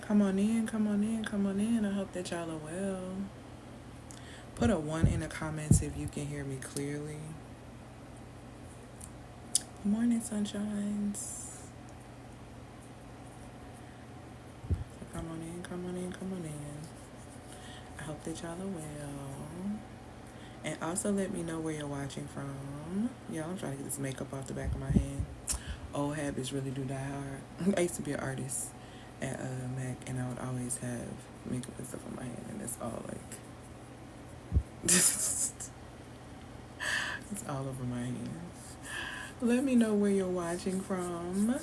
Come on in, come on in, come on in. I hope that y'all are well. Put a 1 in the comments if you can hear me clearly. Good morning, sunshines. So come on in, come on in, come on in. I hope that y'all are well. And also let me know where you're watching from. Y'all, I'm trying to get this makeup off the back of my hand. Old habits really do die hard. I used to be an artist at Mac, and I would always have makeup and stuff on my hand, and it's all like it's all over my hands. Let me know where you're watching from.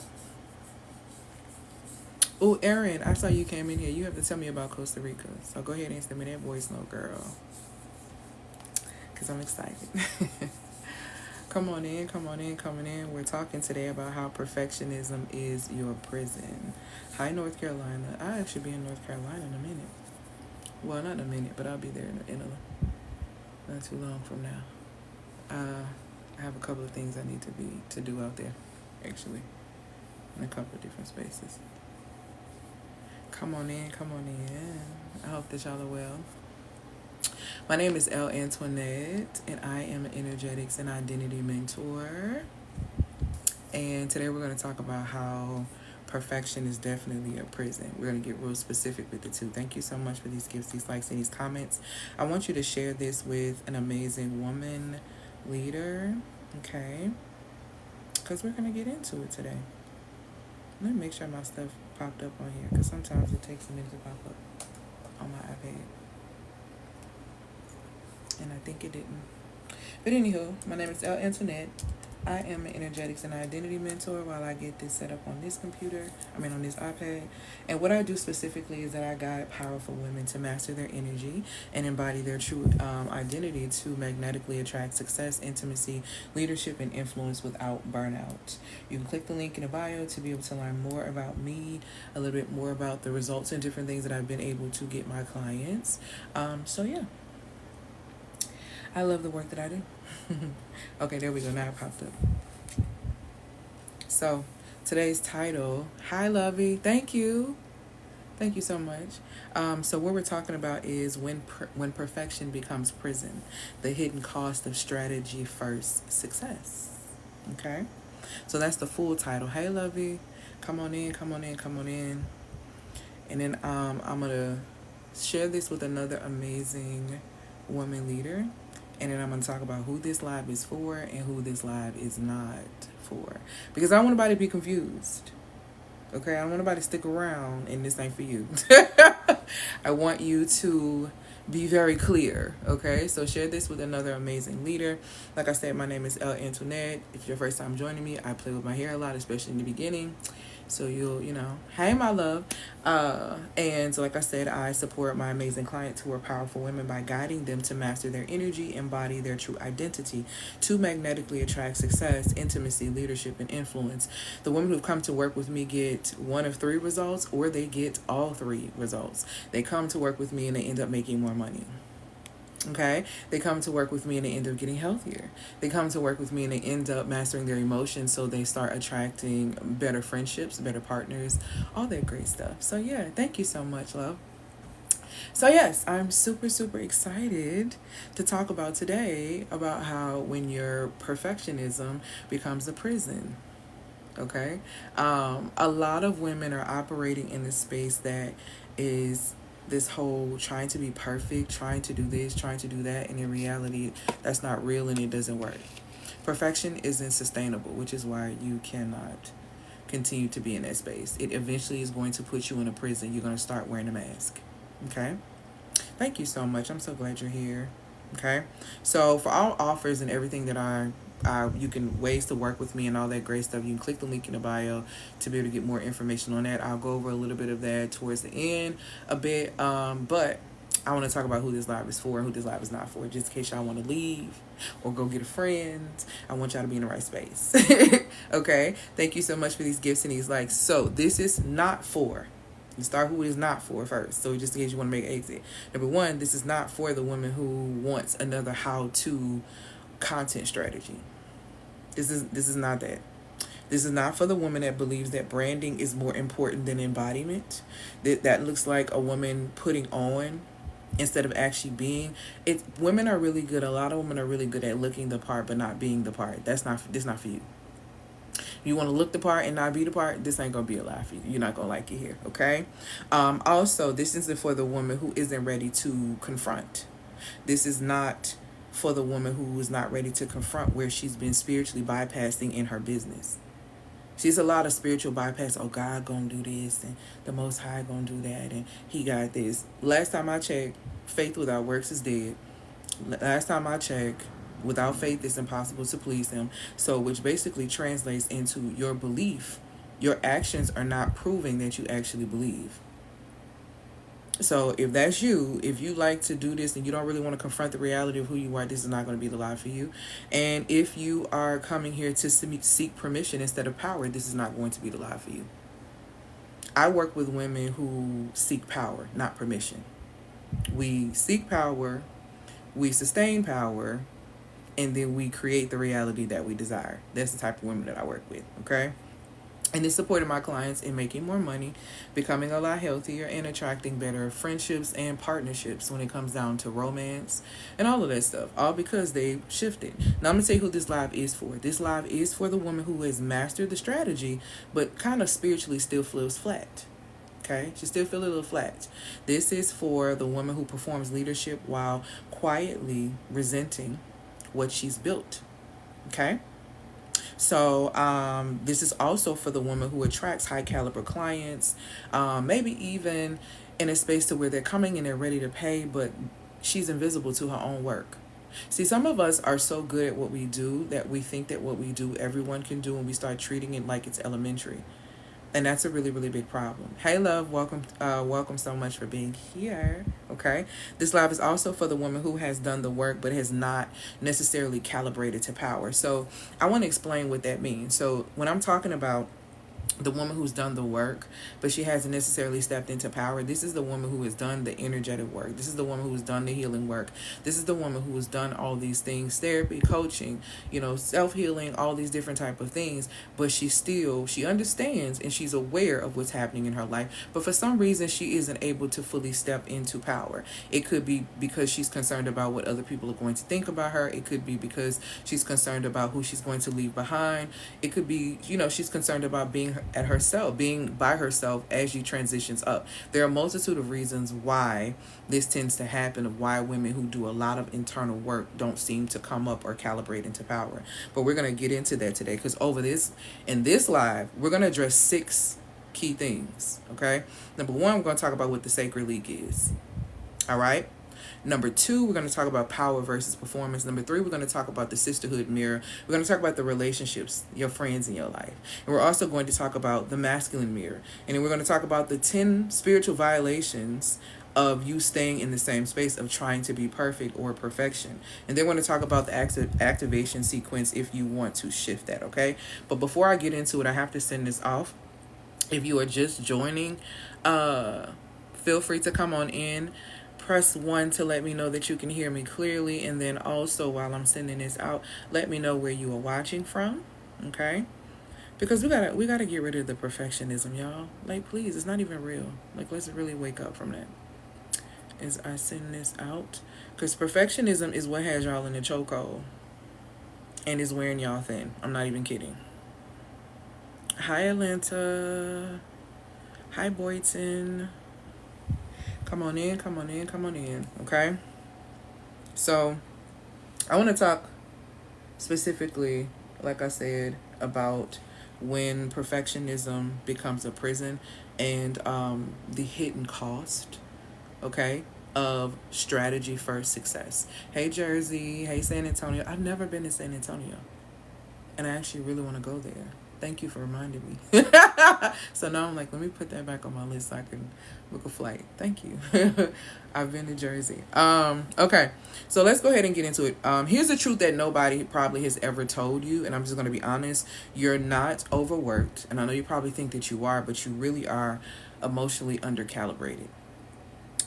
Oh, Erin, I saw you came in here. You have to tell me about Costa Rica, so go ahead and send me that voice note, girl, because I'm excited. Come on in, come on in, coming in. We're talking today about how perfectionism is your prison. Hi, North Carolina. I should be in North Carolina in a minute. Well, not in a minute, but I'll be there in a not too long from now. I have a couple of things I need to do out there, actually, in a couple of different spaces. Come on in, come on in. I hope that y'all are well. My name is Elle Antoinette, and I am an energetics and identity mentor. And today we're going to talk about how perfection is definitely a prison. We're going to get real specific with the two. Thank you so much for these gifts, these likes, and these comments. I want you to share this with an amazing woman leader, okay? Because we're going to get into it today. Let me make sure my stuff popped up on here, because sometimes it takes a minute to pop up on my iPad. And I think it didn't. But anywho, my name is Elle Antoinette. I am an energetics and identity mentor while I get this set up on this computer, on this iPad. And what I do specifically is that I guide powerful women to master their energy and embody their true identity to magnetically attract success, intimacy, leadership, and influence without burnout. You can click the link in the bio to be able to learn more about me, a little bit more about the results and different things that I've been able to get my clients. So yeah. I love the work that I do. Okay, there we go. Now it popped up. So, today's title, hi, Lovey. Thank you. Thank you so much. So what we're talking about is when perfection becomes prison, the hidden cost of strategy first success. Okay? So that's the full title. Hey, Lovey. Come on in, come on in, come on in. And then I'm going to share this with another amazing woman leader. And then I'm going to talk about who this live is for and who this live is not for. Because I don't want nobody to be confused. Okay? I don't want nobody to stick around and this ain't for you. I want you to be very clear. Okay? So share this with another amazing leader. Like I said, my name is Elle Antoinette. If it's your first time joining me, I play with my hair a lot, especially in the beginning. So you'll, hey, my love. And so like I said, I support my amazing clients who are powerful women by guiding them to master their energy, embody their true identity, to magnetically attract success, intimacy, leadership, and influence. The women who've come to work with me get one of 3 results, or they get all 3 results. They come to work with me and they end up making more money. Okay, they come to work with me and they end up getting healthier. They come to work with me and they end up mastering their emotions, so they start attracting better friendships, better partners, all that great stuff. So yeah, thank you so much, love. So yes, I'm super, super excited to talk about today about how when your perfectionism becomes a prison. Okay, a lot of women are operating in this space that is this whole trying to be perfect, trying to do this, trying to do that, and in reality, that's not real and it doesn't work. Perfection isn't sustainable, which is why you cannot continue to be in that space. It eventually is going to put you in a prison. You're going to start wearing a mask. Okay? Thank you so much. I'm so glad you're here. Okay? So for all offers and everything that you can ways to work with me and all that great stuff, you can click the link in the bio to be able to get more information on that. I'll go over a little bit of that towards the end a bit, but I want to talk about who this live is for and who this live is not for, just in case y'all want to leave or go get a friend. I want y'all to be in the right space. Okay, thank you so much for these gifts and these likes. So this is not for, you start who it is not for first, so just in case you want to make an exit. Number 1, this is not for the woman who wants another how-to content strategy. This is not that. This is not for the woman that believes that branding is more important than embodiment. That looks like a woman putting on instead of actually being. It women are really good. A lot of women are really good at looking the part but not being the part. This not for you. You want to look the part and not be the part, this ain't gonna be a lie for you. You're not gonna like it here, okay? Also, this isn't for the woman who isn't ready to confront. This is not for the woman who is not ready to confront where she's been spiritually bypassing in her business. She's a lot of spiritual bypass. Oh, God gonna do this, and the Most High gonna do that, and He got this. Last time I checked, faith without works is dead. Last time I checked, without faith it's impossible to please Him. So, which basically translates into your belief. Your actions are not proving that you actually believe. So if that's you, if you like to do this and you don't really want to confront the reality of who you are, this is not going to be the lie for you. And if you are coming here to seek permission instead of power, this is not going to be the lie for you. I work with women who seek power, not permission. We seek power, we sustain power, and then we create the reality that we desire. That's the type of women that I work with, okay? And it's supporting my clients in making more money, becoming a lot healthier, and attracting better friendships and partnerships when it comes down to romance and all of that stuff. All because they shifted. Now, I'm going to tell you who this live is for. This live is for the woman who has mastered the strategy, but kind of spiritually still feels flat. Okay? She still feels a little flat. This is for the woman who performs leadership while quietly resenting what she's built. Okay? So this is also for the woman who attracts high caliber clients, maybe even in a space to where they're coming and they're ready to pay, but she's invisible to her own work. See, some of us are so good at what we do that we think that what we do everyone can do, and we start treating it like it's elementary. And that's a really, really big problem. Hey, love, welcome so much for being here, okay? This live is also for the woman who has done the work but has not necessarily calibrated to power. So I want to explain what that means. So when I'm talking about the woman who's done the work, but she hasn't necessarily stepped into power, this is the woman who has done the energetic work. This is the woman who has done the healing work. This is the woman who has done all these things, therapy, coaching, self-healing, all these different type of things, but she understands and she's aware of what's happening in her life, but for some reason she isn't able to fully step into power. It could be because she's concerned about what other people are going to think about her. It could be because she's concerned about who she's going to leave behind. It could be, she's concerned about being by herself as she transitions up. There are a multitude of reasons why this tends to happen, of why women who do a lot of internal work don't seem to come up or calibrate into power. But we're going to get into that today, because in this live, we're going to address 6 key things, okay? Number 1, we're going to talk about what the sacred leak is, all right? Number 2, we're going to talk about power versus performance. Number 3, we're going to talk about the sisterhood mirror. We're going to talk about the relationships, your friends in your life. And we're also going to talk about the masculine mirror. And then we're going to talk about the 10 spiritual violations of you staying in the same space of trying to be perfect or perfection. And then we're going to talk about the activation sequence if you want to shift that, okay? But before I get into it, I have to send this off. If you are just joining, feel free to come on in. Press 1 to let me know that you can hear me clearly, and then also while I'm sending this out, let me know where you are watching from, okay? Because we gotta get rid of the perfectionism, y'all. Like, please, it's not even real. Like, let's really wake up from that. As I send this out, because perfectionism is what has y'all in the chokehold and is wearing y'all thin. I'm not even kidding. Hi, Atlanta. Hi, Boyton. Come on in, okay? So, I want to talk specifically, like I said, about when perfectionism becomes a prison and the hidden cost, okay, of strategy first success. Hey, Jersey. Hey, San Antonio. I've never been to San Antonio, and I actually really want to go there. Thank you for reminding me. So now I'm like, let me put that back on my list so I can book a flight. Thank you. I've been to Jersey. Okay, so let's go ahead and get into it. Here's the truth that nobody probably has ever told you, and I'm just going to be honest. You're not overworked, and I know you probably think that you are, but you really are emotionally undercalibrated.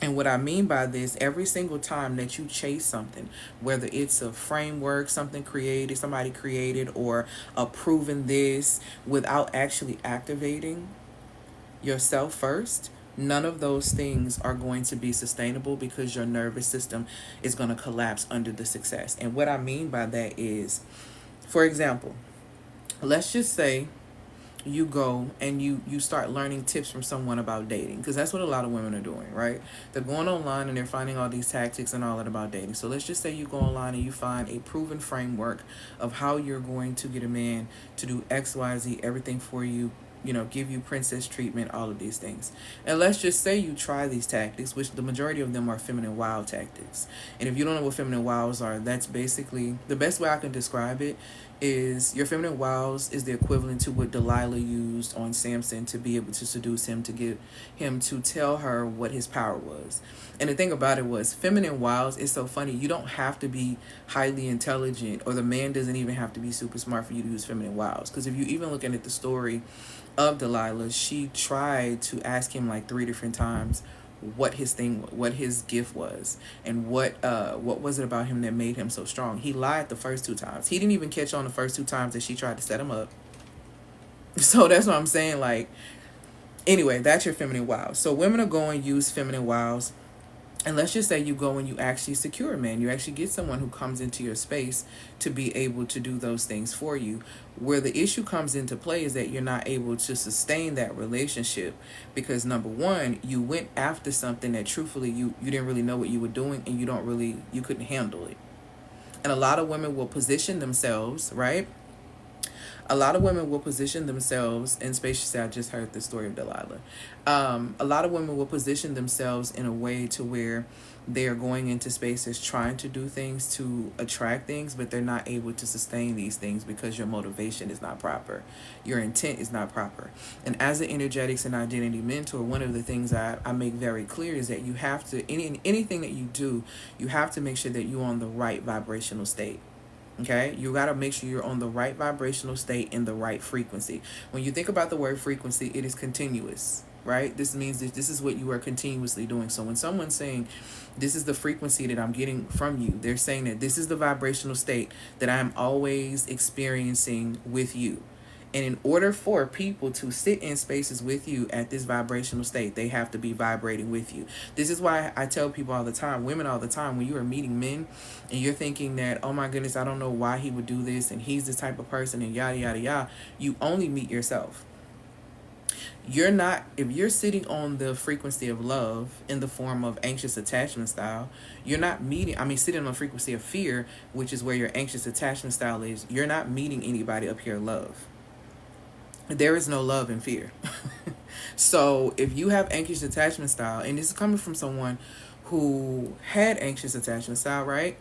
And what I mean by this, every single time that you chase something, whether it's a framework, something created, somebody created, or approving this without actually activating yourself first, none of those things are going to be sustainable because your nervous system is going to collapse under the success. And what I mean by that is, for example, let's just say you go and you start learning tips from someone about dating, because that's what a lot of women are doing, right? They're going online and they're finding all these tactics and all that about dating. So let's just say you go online and you find a proven framework of how you're going to get a man to do XYZ, everything for you, give you princess treatment, all of these things. And let's just say you try these tactics, which the majority of them are feminine wild tactics. And if you don't know what feminine wilds are, that's basically the best way I can describe it is your feminine wiles is the equivalent to what Delilah used on Samson to be able to seduce him, to get him to tell her what his power was. And the thing about it was, feminine wiles is so funny. You don't have to be highly intelligent, or the man doesn't even have to be super smart for you to use feminine wiles. Because if you even looking at the story of Delilah, she tried to ask him like 3 different times what his gift was, and what was it about him that made him so strong. He lied the first 2 times. He didn't even catch on the first 2 times that she tried to set him up. So that's what I'm saying. Like, anyway, that's your feminine wiles. So women are going to use feminine wiles. And let's just say you go and you actually secure a man. You actually get someone who comes into your space to be able to do those things for you. Where the issue comes into play is that you're not able to sustain that relationship because, number one, you went after something that truthfully you didn't really know what you were doing, and you couldn't handle it. And a lot of women will position themselves, right? A lot of women will position themselves, and spaciously, I just heard the story of Delilah. A lot of women will position themselves in a way to where they are going into spaces trying to do things to attract things, but they're not able to sustain these things because your motivation is not proper. Your intent is not proper. And as an energetics and identity mentor, one of the things I make very clear is that you have to, anything that you do, you have to make sure that you're on the right vibrational state. Okay, you got to make sure you're on the right vibrational state in the right frequency. When you think about the word frequency, it is continuous, right? This means that this is what you are continuously doing. So when someone's saying, this is the frequency that I'm getting from you, they're saying that this is the vibrational state that I'm always experiencing with you. And in order for people to sit in spaces with you at this vibrational state, they have to be vibrating with you. This is why I tell people all the time, women all the time, when you are meeting men and you're thinking that, oh my goodness, I don't know why he would do this, and he's this type of person, and yada, yada, yada, you only meet yourself. If you're sitting on the frequency of love in the form of anxious attachment style, you're not sitting on the frequency of fear, which is where your anxious attachment style is, you're not meeting anybody up here love. There is no love in fear. So if you have anxious attachment style, and this is coming from someone who had anxious attachment style, right?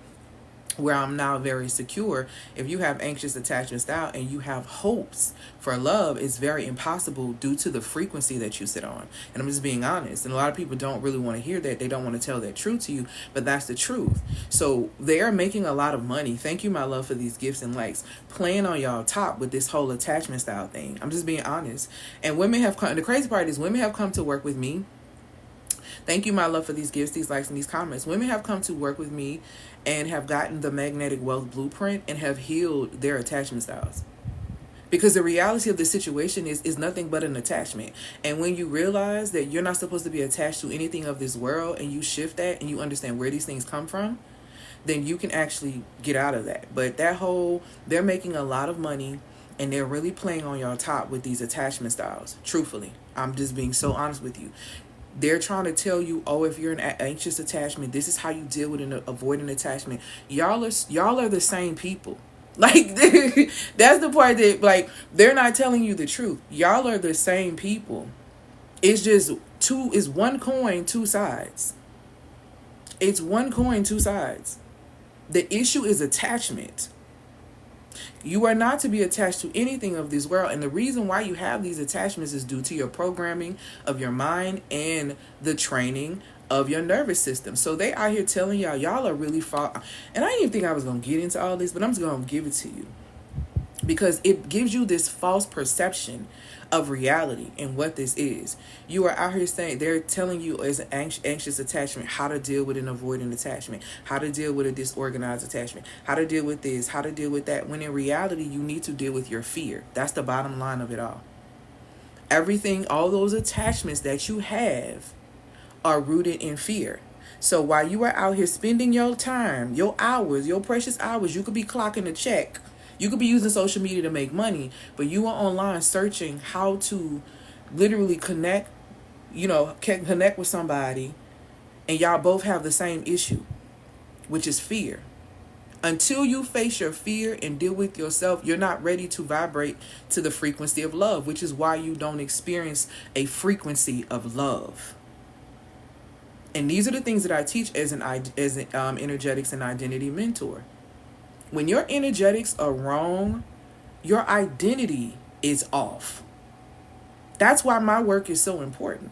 Where I'm now very secure. If you have anxious attachment style and you have hopes for love, it's very impossible due to the frequency that you sit on. And I'm just being honest. And a lot of people don't really want to hear that. They don't want to tell that truth to you, but that's the truth. So they are making a lot of money. Thank you, my love, for these gifts and likes, playing on y'all top with this whole attachment style thing. I'm just being honest. And the crazy part is women have come to work with me. Thank you, my love, for these gifts, these likes, and these comments. Women have come to work with me and have gotten the magnetic wealth blueprint and have healed their attachment styles. Because the reality of the situation is nothing but an attachment. And when you realize that you're not supposed to be attached to anything of this world, and you shift that and you understand where these things come from, then you can actually get out of that. But they're making a lot of money, and they're really playing on your top with these attachment styles. Truthfully, I'm just being so honest with you. They're trying to tell you, oh, if you're an anxious attachment, this is how you deal with an avoidant attachment. Y'all are the same people. Like, that's the part that, like, they're not telling you the truth. Y'all are the same people. It's just it's one coin, 2 sides. It's one coin, 2 sides. The issue is attachment. You are not to be attached to anything of this world. And the reason why you have these attachments is due to your programming of your mind and the training of your nervous system. So they out here telling y'all are really far. And I didn't even think I was going to get into all this, but I'm just going to give it to you. because it gives you this false perception of reality and what this is. You are out here saying, they're telling you as an anxious attachment how to deal with an avoidant attachment, how to deal with a disorganized attachment, how to deal with this, how to deal with that, when in reality you need to deal with your fear. That's the bottom line of it all. Everything, all those attachments that you have are rooted in fear. So while you are out here spending your time, your hours, your precious hours, you could be clocking a check, you could be using social media to make money, but you are online searching how to literally connect with somebody, and y'all both have the same issue, which is fear. Until you face your fear and deal with yourself, you're not ready to vibrate to the frequency of love, which is why you don't experience a frequency of love. And these are the things that I teach as an energetics and identity mentor. When your energetics are wrong, your identity is off. That's why my work is so important.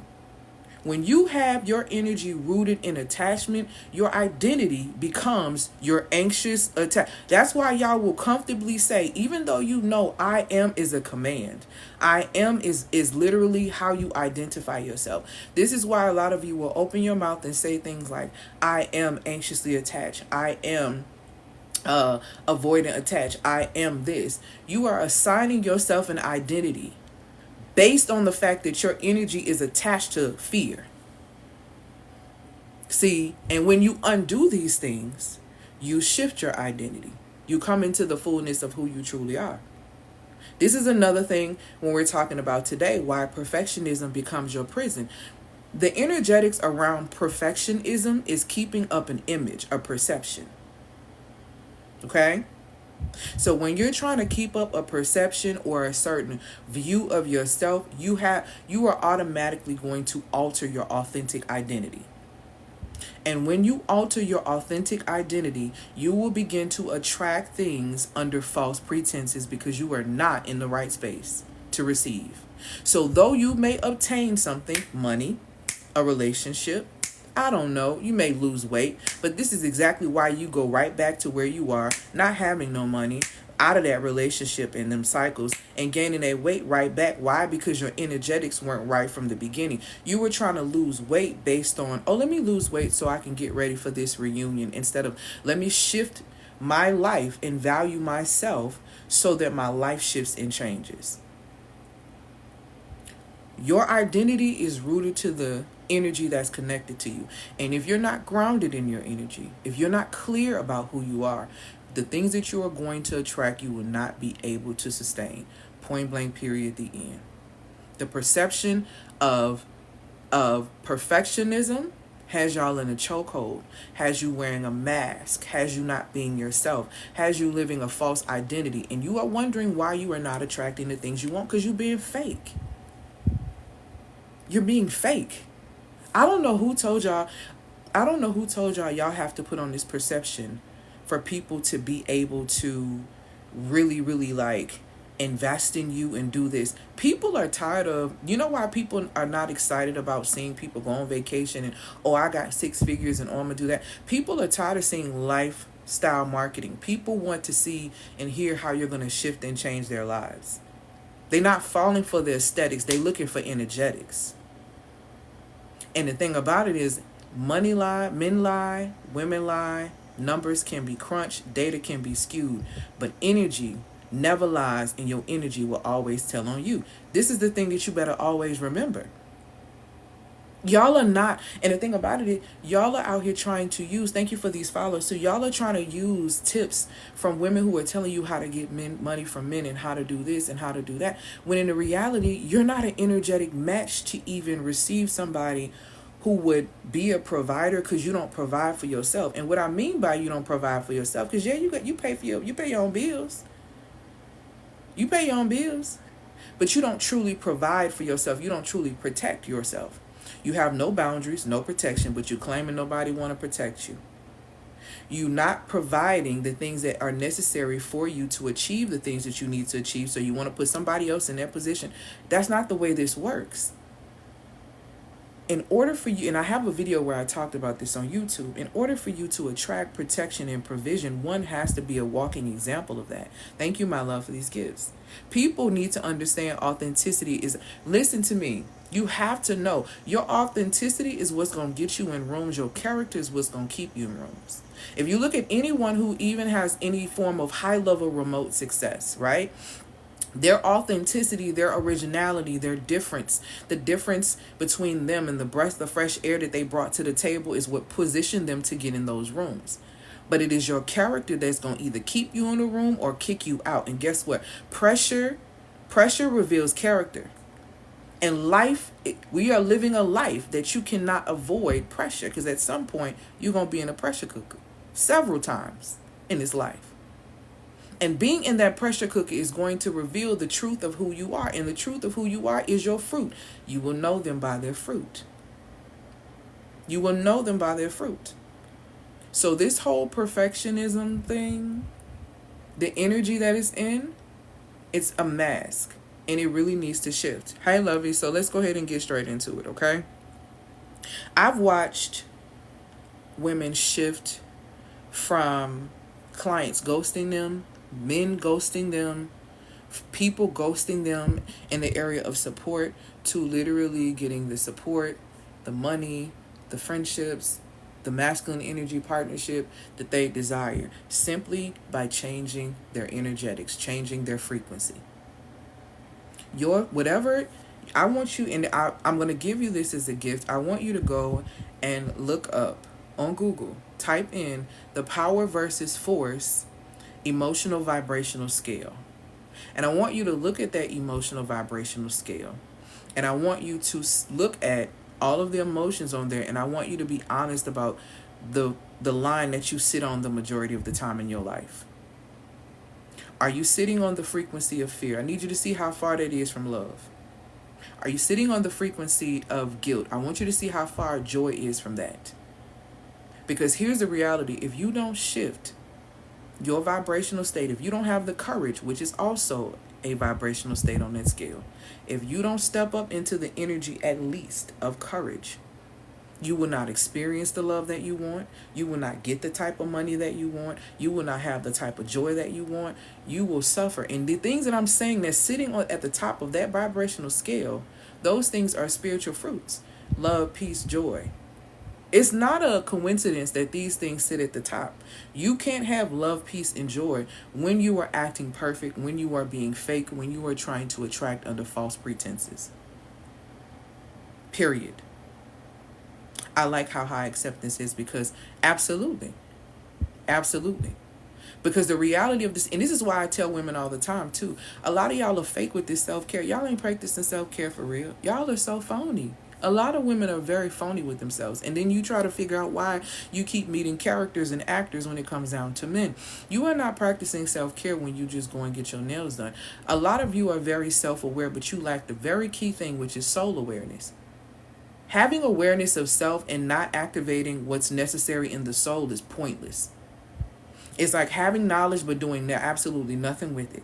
When you have your energy rooted in attachment, your identity becomes your anxious attack. That's why y'all will comfortably say, even though you know I am is a command. I am is literally how you identify yourself. This is why a lot of you will open your mouth and say things like, I am anxiously attached. I am avoidant attached. I am this. You are assigning yourself an identity based on the fact that your energy is attached to fear. See, and when you undo these things, you shift your identity. You come into the fullness of who you truly are. This is another thing when we're talking about today, why perfectionism becomes your prison. The energetics around perfectionism is keeping up an image, a perception. Okay? So when you're trying to keep up a perception or a certain view of yourself, you are automatically going to alter your authentic identity. And when you alter your authentic identity, you will begin to attract things under false pretenses because you are not in the right space to receive. So though you may obtain something, money, a relationship, I don't know, you may lose weight, but this is exactly why you go right back to where you are, not having no money, out of that relationship and them cycles, and gaining that weight right back. Why? Because your energetics weren't right from the beginning. You were trying to lose weight based on, oh, let me lose weight so I can get ready for this reunion, instead of let me shift my life and value myself so that my life shifts and changes. Your identity is rooted to the energy that's connected to you. And if you're not grounded in your energy, if you're not clear about who you are, the things that you are going to attract, you will not be able to sustain. Point blank, period, the end. The perception of perfectionism has y'all in a chokehold, has you wearing a mask, has you not being yourself, has you living a false identity, and you are wondering why you are not attracting the things you want, because you're being fake. You're being fake. I don't know who told y'all y'all have to put on this perception for people to be able to really, really like invest in you and do this. People are tired of, you know why people are not excited about seeing people go on vacation and, oh, I got 6 figures and oh, I'm gonna do that. People are tired of seeing lifestyle marketing. People want to see and hear how you're gonna shift and change their lives. They're not falling for the aesthetics. They're looking for energetics. And the thing about it is, money lie, men lie, women lie, numbers can be crunched, data can be skewed, but energy never lies, and your energy will always tell on you. This is the thing that you better always remember. Y'all are not, and the thing about it is, y'all are out here trying to use, thank you for these followers, so y'all are trying to use tips from women who are telling you how to get money from men and how to do this and how to do that, when in the reality, you're not an energetic match to even receive somebody who would be a provider, because you don't provide for yourself. And what I mean by you don't provide for yourself, because you pay your own bills. You pay your own bills, but you don't truly provide for yourself. You don't truly protect yourself. You have no boundaries, no protection, but you claiming nobody want to protect you. You not providing the things that are necessary for you to achieve the things that you need to achieve. So you want to put somebody else in their position. That's not the way this works. in order for you, and I have a video where I talked about this on YouTube, in order for you to attract protection and provision, one has to be a walking example of that. Thank you, my love, for these gifts. People need to understand authenticity is, listen to me, you have to know your authenticity is what's going to get you in rooms. Your character is what's going to keep you in rooms. If you look at anyone who even has any form of high level remote success, right? Their authenticity, their originality, their difference, the difference between them and the breath of fresh air that they brought to the table is what positioned them to get in those rooms. But it is your character that's going to either keep you in the room or kick you out. And guess what? Pressure reveals character. And life, we are living a life that you cannot avoid pressure, because at some point you're going to be in a pressure cooker several times in this life. And being in that pressure cooker is going to reveal the truth of who you are. And the truth of who you are is your fruit. You will know them by their fruit. You will know them by their fruit. So this whole perfectionism thing, the energy that it's in, it's a mask. And it really needs to shift. Hi, lovey. So let's go ahead and get straight into it, okay? I've watched women shift from clients ghosting them, men ghosting them, people ghosting them in the area of support, to literally getting the support, the money, the friendships, the masculine energy partnership that they desire, simply by changing their energetics, changing their frequency. Whatever, I want you, and I'm going to give you this as a gift. I want you to go and look up on Google, type in the power versus force emotional vibrational scale. And I want you to look at that emotional vibrational scale. And I want you to look at all of the emotions on there. And I want you to be honest about the line that you sit on the majority of the time in your life. Are you sitting on the frequency of fear? I need you to see how far that is from love. Are you sitting on the frequency of guilt? I want you to see how far joy is from that. Because here's the reality. If you don't shift your vibrational state, if you don't have the courage, which is also a vibrational state on that scale, if you don't step up into the energy at least of courage, you will not experience the love that you want. You will not get the type of money that you want. You will not have the type of joy that you want. You will suffer. And the things that I'm saying that's sitting at the top of that vibrational scale, those things are spiritual fruits. Love, peace, joy. It's not a coincidence that these things sit at the top. You can't have love, peace, and joy when you are acting perfect, when you are being fake, when you are trying to attract under false pretenses. Period. I like how high acceptance is, because absolutely. Because the reality of this, and this is why I tell women all the time too, a lot of y'all are fake with this self-care. Y'all ain't practicing self-care for real. Y'all are so phony. A lot of women are very phony with themselves. And then you try to figure out why you keep meeting characters and actors when it comes down to men. You are not practicing self-care when you just go and get your nails done. A lot of you are very self-aware, but you lack the very key thing, which is soul awareness. Having awareness of self and not activating what's necessary in the soul is pointless. It's like having knowledge but doing absolutely nothing with it.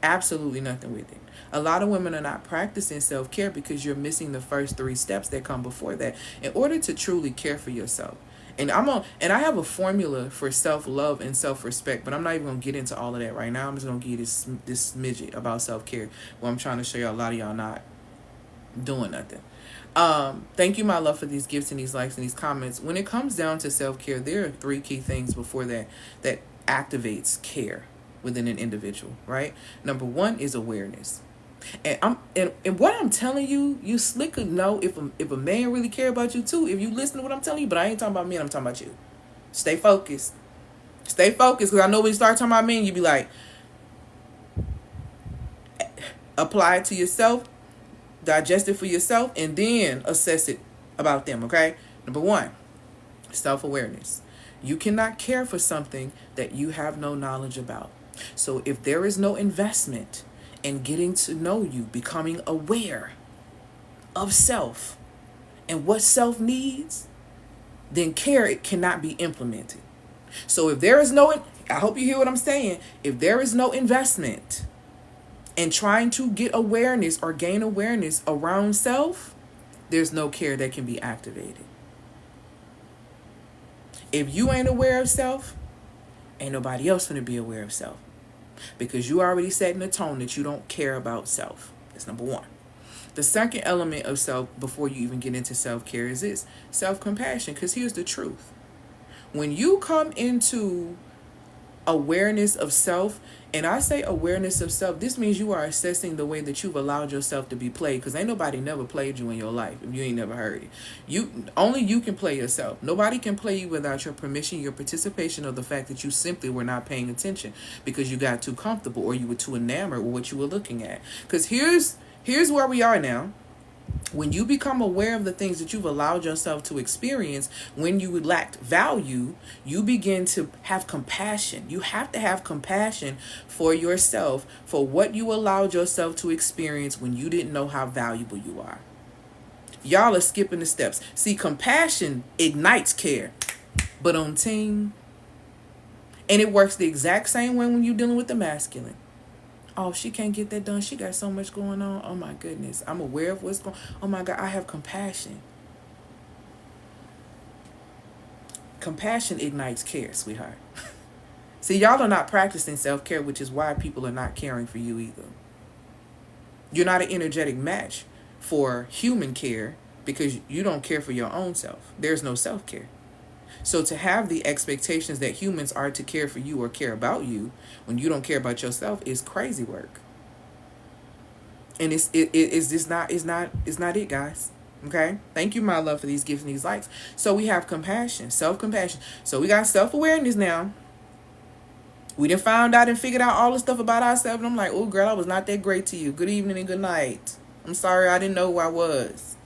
Absolutely nothing with it. A lot of women are not practicing self-care because you're missing the first 3 steps that come before that in order to truly care for yourself. And I have a formula for self-love and self-respect, but I'm not even going to get into all of that right now. I'm just going to give you this smidget about self-care, where I'm trying to show you a lot of y'all not doing nothing. Thank you, my love, for these gifts and these likes and these comments. When it comes down to self-care, there are 3 key things before that activates care within an individual, right? Number 1 is awareness. And what I'm telling you, you slick could know if a man really care about you too, if you listen to what I'm telling you. But I ain't talking about men, I'm talking about you. Stay focused, because I know when you start talking about men, you be like, apply it to yourself, digest it for yourself, and then assess it about them. Okay. Number 1, self-awareness. You cannot care for something that you have no knowledge about. So if there is no investment in getting to know you, becoming aware of self and what self needs, then care, it cannot be implemented. So if there is no, I hope you hear what I'm saying. If there is no investment in trying to get awareness or gain awareness around self, there's no care that can be activated. If you ain't aware of self, ain't nobody else going to be aware of self. Because you already setting the tone that you don't care about self. That's number one. The second element of self, before you even get into self-care, is this: self-compassion. Because here's the truth. When you come into awareness of self, and I say awareness of self, this means you are assessing the way that you've allowed yourself to be played. Because ain't nobody never played you in your life if you ain't never heard it. Only you can play yourself. Nobody can play you without your permission, your participation, or the fact that you simply were not paying attention because you got too comfortable or you were too enamored with what you were looking at. Because here's where we are now. When you become aware of the things that you've allowed yourself to experience, when you lacked value, you begin to have compassion. You have to have compassion for yourself, for what you allowed yourself to experience when you didn't know how valuable you are. Y'all are skipping the steps. See, compassion ignites care, but on team, and it works the exact same way when you're dealing with the masculine. Oh, she can't get that done. She got so much going on. Oh, my goodness. I'm aware of what's going on. Oh, my God. I have compassion. Compassion ignites care, sweetheart. See, y'all are not practicing self-care, which is why people are not caring for you either. You're not an energetic match for human care because you don't care for your own self. There's no self-care. So to have the expectations that humans are to care for you or care about you when you don't care about yourself is crazy work. And it's not it, guys. Okay? Thank you, my love, for these gifts and these likes. So we have compassion, self-compassion. So we got self-awareness now. We done found out and figured out all the stuff about ourselves. And I'm like, oh, girl, I was not that great to you. Good evening and good night. I'm sorry I didn't know who I was.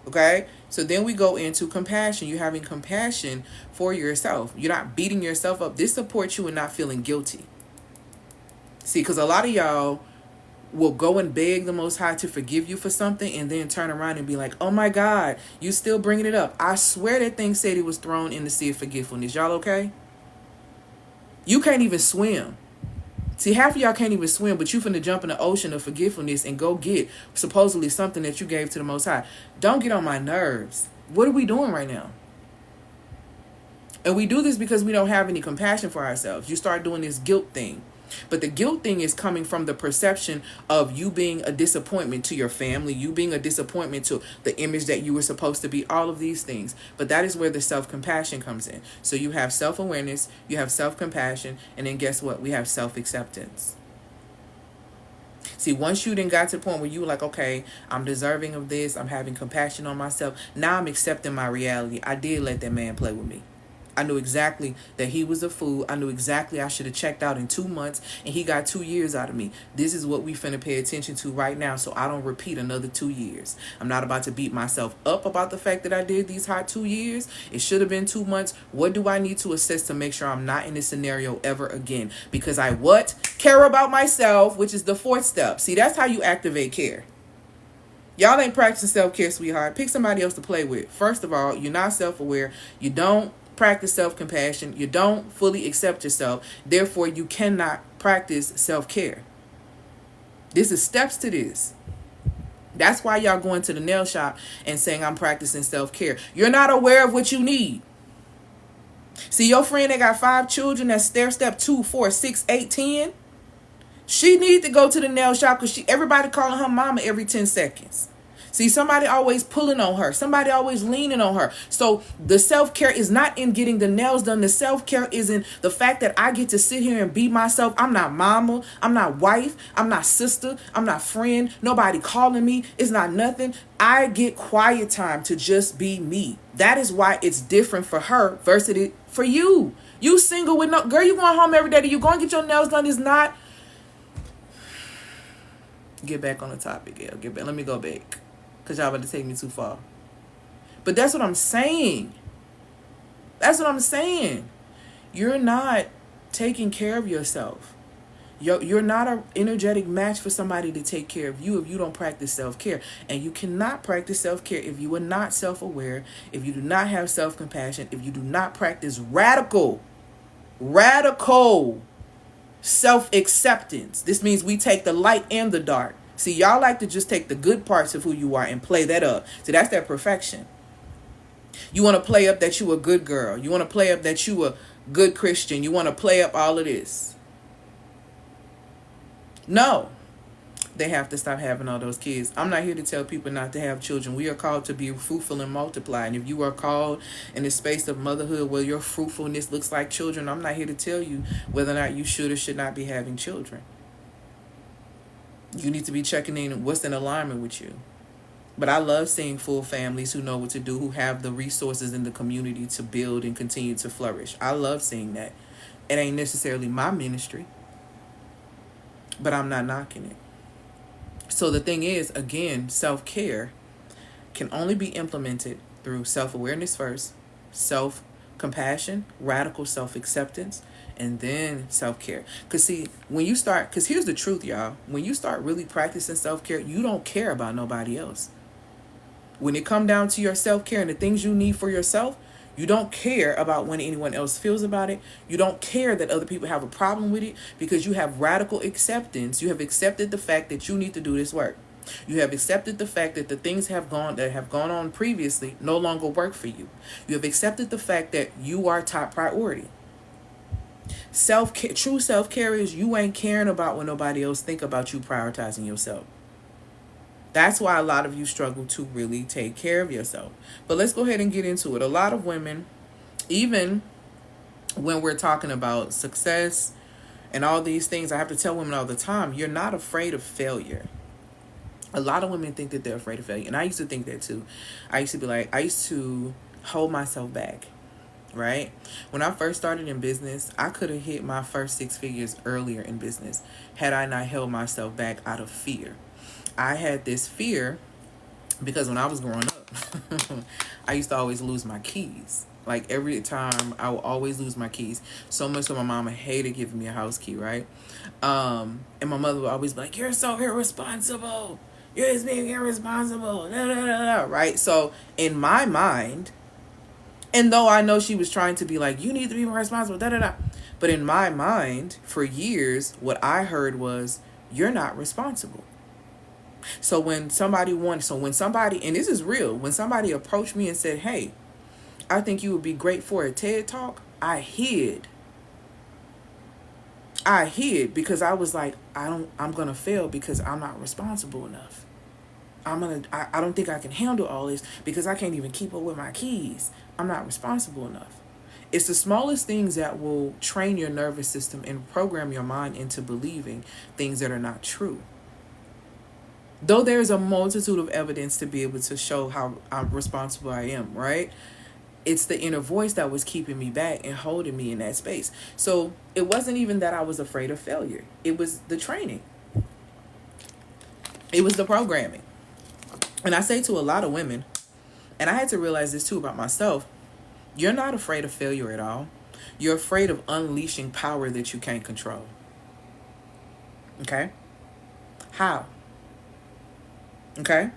Okay? So then we go into compassion. You're having compassion for yourself. You're not beating yourself up. This supports you in not feeling guilty. See, because a lot of y'all will go and beg the Most High to forgive you for something and then turn around and be like, oh my God, you still bringing it up. I swear that thing said it was thrown in the sea of forgetfulness. Y'all okay? You can't even swim. See, half of y'all can't even swim, but you finna jump in the ocean of forgetfulness and go get supposedly something that you gave to the Most High. Don't get on my nerves. What are we doing right now? And we do this because we don't have any compassion for ourselves. You start doing this guilt thing. But the guilt thing is coming from the perception of you being a disappointment to your family, you being a disappointment to the image that you were supposed to be, all of these things. But that is where the self-compassion comes in. So you have self-awareness, you have self-compassion, and then guess what? We have self-acceptance. See, once you then got to the point where you were like, okay, I'm deserving of this, I'm having compassion on myself, now I'm accepting my reality. I did let that man play with me. I knew exactly that he was a fool. I knew exactly I should have checked out in 2 months, and he got 2 years out of me. This is what we finna pay attention to right now, so I don't repeat another 2 years. I'm not about to beat myself up about the fact that I did these hot 2 years. It should have been 2 months. What do I need to assess to make sure I'm not in this scenario ever again? Because I what? Care about myself, which is the fourth step. See, that's how you activate care. Y'all ain't practicing self-care, sweetheart. Pick somebody else to play with. First of all, you're not self-aware. You don't practice self-compassion. You don't fully accept yourself. Therefore, you cannot practice self-care. This is steps to this. That's why y'all going to the nail shop and saying, I'm practicing self-care. You're not aware of what you need. See, your friend that got 5 children, that's stair step 2, 4, 6, 8, 10. She need to go to the nail shop because everybody calling her mama every 10 seconds. See, somebody always pulling on her. Somebody always leaning on her. So the self-care is not in getting the nails done. The self-care is in the fact that I get to sit here and be myself. I'm not mama. I'm not wife. I'm not sister. I'm not friend. Nobody calling me. It's not nothing. I get quiet time to just be me. That is why it's different for her versus it for you. You single with no girl, you going home every day. You going to get your nails done is not. Get back on the topic, Gail. Get back. Let me go back. Because y'all about to take me too far. But that's what I'm saying. That's what I'm saying. You're not taking care of yourself. You're not an energetic match for somebody to take care of you if you don't practice self-care. And you cannot practice self-care if you are not self-aware, if you do not have self-compassion, if you do not practice radical self-acceptance. This means we take the light and the dark. See, y'all like to just take the good parts of who you are and play that up. See, that's that perfection. You want to play up that you a good girl. You want to play up that you a good Christian. You want to play up all of this. No. They have to stop having all those kids. I'm not here to tell people not to have children. We are called to be fruitful and multiply. And if you are called in the space of motherhood where your fruitfulness looks like children, I'm not here to tell you whether or not you should or should not be having children. You need to be checking in what's in alignment with you. But I love seeing full families who know what to do, who have the resources in the community to build and continue to flourish. I love seeing that. It ain't necessarily my ministry, but I'm not knocking it. So the thing is, again, self-care can only be implemented through self-awareness first, self-compassion, radical self-acceptance, and then self-care. Because see, when you start, because here's the truth, y'all. When you start really practicing self-care, you don't care about nobody else. When it comes down to your self-care and the things you need for yourself, you don't care about when anyone else feels about it. You don't care that other people have a problem with it because you have radical acceptance. You have accepted the fact that you need to do this work. You have accepted the fact that the things that have gone on previously no longer work for you. You have accepted the fact that you are top priority. Self-care, true self-care is you ain't caring about what nobody else think about you prioritizing yourself. That's why a lot of you struggle to really take care of yourself. But let's go ahead and get into it. A lot of women, even when we're talking about success and all these things, I have to tell women all the time, you're not afraid of failure. A lot of women think that they're afraid of failure. And I used to think that too. I used to hold myself back, right? When I first started in business, I could have hit my first 6 figures earlier in business had I not held myself back out of fear. I had this fear because when I was growing up, I used to always lose my keys. Like every time I would always lose my keys. So much so my mama hated giving me a house key, right? And my mother would always be like, you're so irresponsible. You're just being irresponsible. Da, da, da, da. Right? So in my mind, and though I know she was trying to be like, you need to be more responsible, da da da. But in my mind, for years, what I heard was, you're not responsible. So when somebody, and this is real, when somebody approached me and said, hey, I think you would be great for a TED Talk, I hid because I was like, I'm going to fail because I'm not responsible enough. I don't think I can handle all this because I can't even keep up with my keys. I'm not responsible enough. It's the smallest things that will train your nervous system and program your mind into believing things that are not true. Though there's a multitude of evidence to be able to show how responsible I am, right? It's the inner voice that was keeping me back and holding me in that space. So it wasn't even that I was afraid of failure. It was the training. It was the programming. And I say to a lot of women, and I had to realize this too about myself, you're not afraid of failure at all. You're afraid of unleashing power that you can't control. Okay? How? Okay?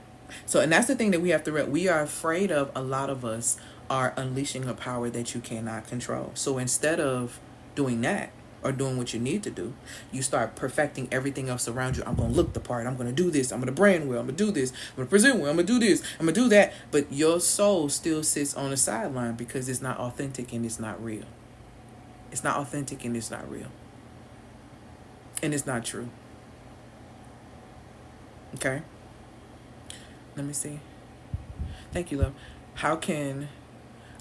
So, and that's the thing that we have to we are afraid of. A lot of us are unleashing a power that you cannot control. So instead of doing that or doing what you need to do, you start perfecting everything else around you. I'm going to look the part. I'm going to do this. I'm going to brand well. I'm going to do this. I'm going to present well. I'm going to do this. I'm going to do that. But your soul still sits on the sideline because it's not authentic and it's not real. It's not authentic and it's not real. And it's not true. Okay? Let me see. Thank you, love. How can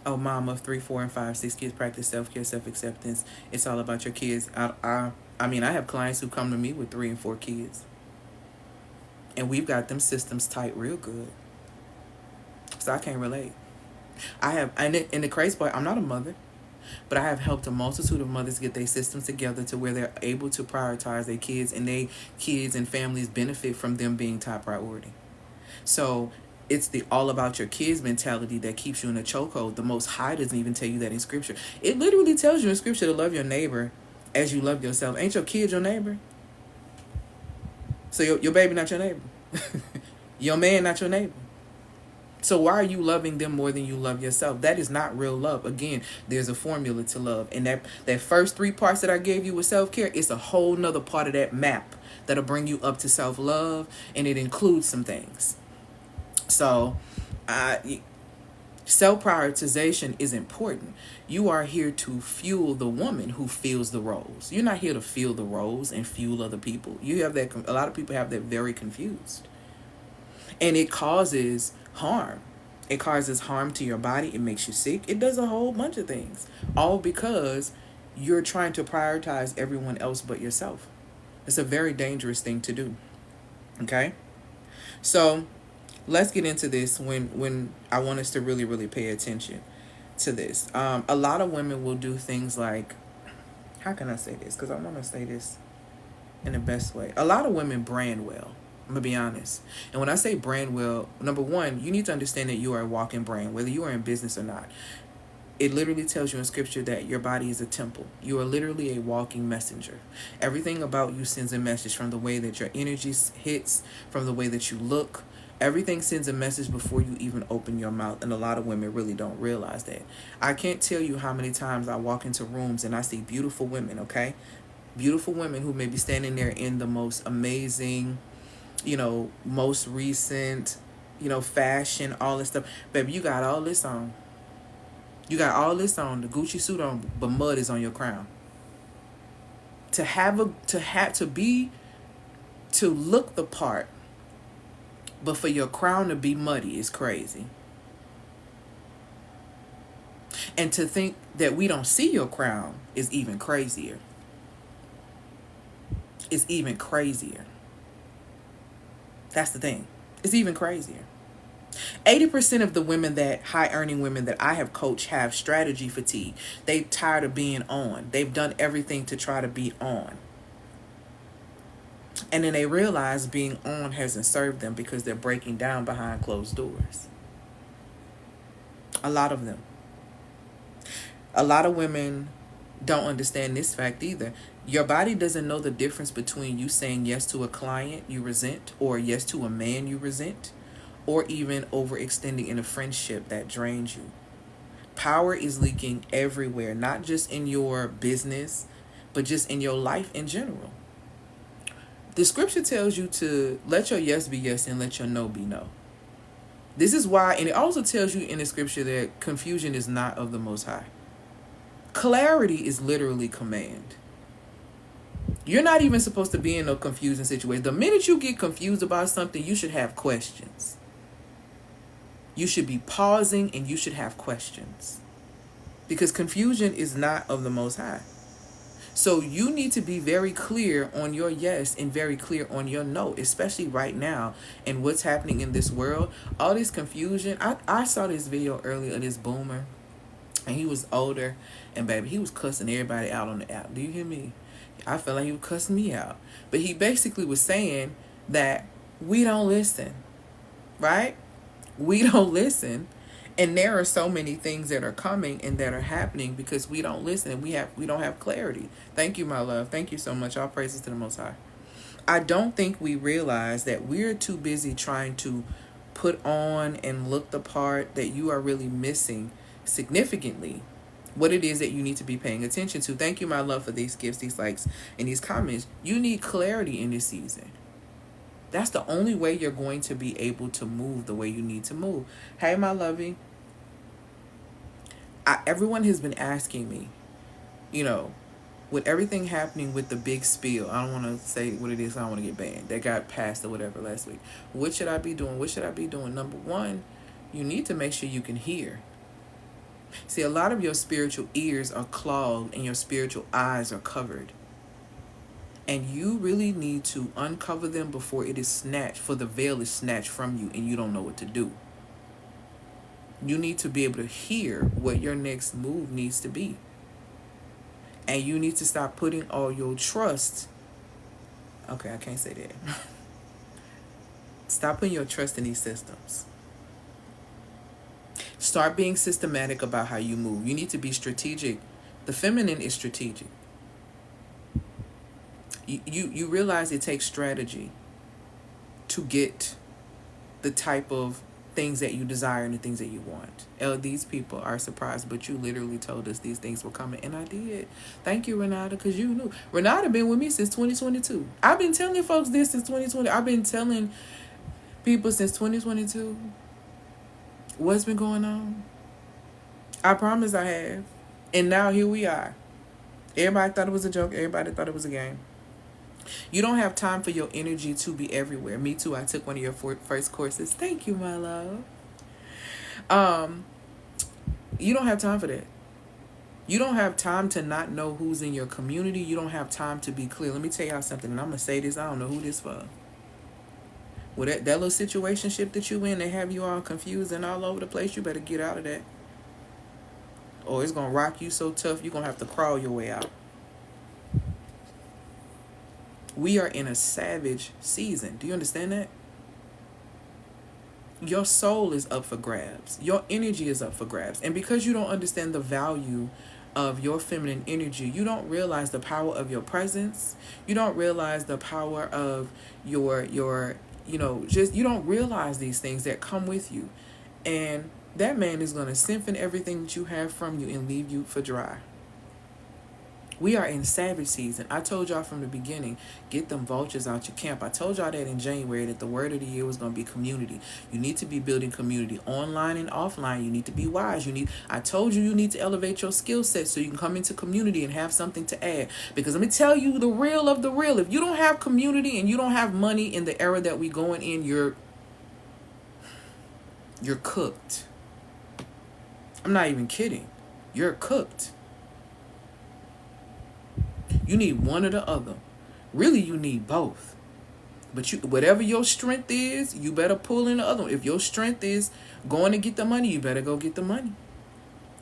a mom of 3, 4, and 5, 6 kids practice self-care, self-acceptance? It's all about your kids. I mean, I have clients who come to me with 3 and 4 kids. And we've got them systems tight real good. So I can't relate. And the crazy part, I'm not a mother, but I have helped a multitude of mothers get their systems together to where they're able to prioritize their kids, and their kids and families benefit from them being top priority. So it's the all about your kids mentality that keeps you in a chokehold. The Most High doesn't even tell you that in Scripture. It literally tells you in Scripture to love your neighbor as you love yourself. Ain't your kid your neighbor? So your baby not your neighbor. Your man not your neighbor. So why are you loving them more than you love yourself? That is not real love. Again, there's a formula to love. And that first 3 parts that I gave you with self-care, it's a whole nother part of that map that'll bring you up to self-love. And it includes some things. So self-prioritization is important. You are here to fuel the woman who fills the roles. You're not here to fill the roles and fuel other people. You have that. A lot of people have that very confused. And it causes harm. It causes harm to your body. It makes you sick. It does a whole bunch of things. All because you're trying to prioritize everyone else but yourself. It's a very dangerous thing to do. Okay? So let's get into this when I want us to really, really pay attention to this. A lot of women will do things like, how can I say this? Because I want to say this in the best way. A lot of women brand well. I'm going to be honest. And when I say brand well, number one, you need to understand that you are a walking brand, whether you are in business or not. It literally tells you in scripture that your body is a temple. You are literally a walking messenger. Everything about you sends a message, from the way that your energy hits, from the way that you look. Everything sends a message before you even open your mouth. And a lot of women really don't realize that. I can't tell you how many times I walk into rooms and I see beautiful women, okay? Beautiful women who may be standing there in the most amazing, most recent, fashion, all this stuff. Baby, you got all this on. You got all this on, the Gucci suit on, but mud is on your crown. To look the part, but for your crown to be muddy is crazy. And to think that we don't see your crown is even crazier. It's even crazier. That's the thing. It's even crazier. 80% of the women high earning women that I have coached have strategy fatigue. They're tired of being on. They've done everything to try to be on. And then they realize being on hasn't served them because they're breaking down behind closed doors. A lot of them. A lot of women don't understand this fact either. Your body doesn't know the difference between you saying yes to a client you resent, or yes to a man you resent, or even overextending in a friendship that drains you. Power is leaking everywhere, not just in your business, but just in your life in general. The scripture tells you to let your yes be yes and let your no be no. This is why, and it also tells you in the scripture that confusion is not of the Most High. Clarity is literally command. You're not even supposed to be in a confusing situation. The minute you get confused about something, you should have questions. You should be pausing and you should have questions. Because confusion is not of the Most High. So you need to be very clear on your yes and very clear on your no, especially right now and what's happening in this world. All this confusion. I saw this video earlier of this boomer, and he was older, and baby, he was cussing everybody out on the app. Do you hear me? I felt like he was cussing me out. But he basically was saying that we don't listen, right? We don't listen. And there are so many things that are coming and that are happening because we don't listen and we don't have clarity. Thank you, my love. Thank you so much. All praises to the Most High. I don't think we realize that we're too busy trying to put on and look the part that you are really missing significantly what it is that you need to be paying attention to. Thank you, my love, for these gifts, these likes, and these comments. You need clarity in this season. That's the only way you're going to be able to move the way you need to move. Hey, my lovey. Everyone has been asking me, with everything happening with the big spill, I don't want to say what it is. I don't want to get banned. That got passed or whatever last week. What should I be doing? What should I be doing? Number one, you need to make sure you can hear. See, a lot of your spiritual ears are clogged and your spiritual eyes are covered. And you really need to uncover them before it is snatched, for the veil is snatched from you and you don't know what to do. You need to be able to hear what your next move needs to be. And you need to stop putting all your trust. Okay, I can't say that. Stop putting your trust in these systems. Start being systematic about how you move. You need to be strategic. The feminine is strategic. You realize it takes strategy to get the type of things that you desire and the things that you want. These people are surprised, but you literally told us these things were coming, and I did. Thank you, Renata, because you knew. Renata been with me since 2022. I've been telling folks this since 2020. I've been telling people since 2022 what's been going on. I promise I have. And now here we are. Everybody thought it was a joke. Everybody thought it was a game. You don't have time for your energy to be everywhere. Me too. I took one of your first courses. Thank you, my love. You don't have time for that. You don't have time to not know who's in your community. You don't have time to be clear. Let me tell y'all something, and I'm going to say this. I don't know who this for. Well, that little situationship that you in, they have you all confused and all over the place. You better get out of that. Or it's going to rock you so tough, you're going to have to crawl your way out. We are in a savage season. Do you understand that? Your soul is up for grabs. Your energy is up for grabs. And because you don't understand the value of your feminine energy, you don't realize the power of your presence. You don't realize the power of your you don't realize these things that come with you. And that man is going to siphon everything that you have from you and leave you for dry. We are in savage season. I told y'all from the beginning, get them vultures out your camp. I told y'all that in January, that the word of the year was going to be community. You need to be building community online and offline. You need to be wise. I told you need to elevate your skill set so you can come into community and have something to add. Because let me tell you the real of the real. If you don't have community and you don't have money in the era that we going in, you're cooked. I'm not even kidding. You're cooked. You need one or the other. Really, you need both. But whatever your strength is, you better pull in the other one. If your strength is going to get the money, you better go get the money.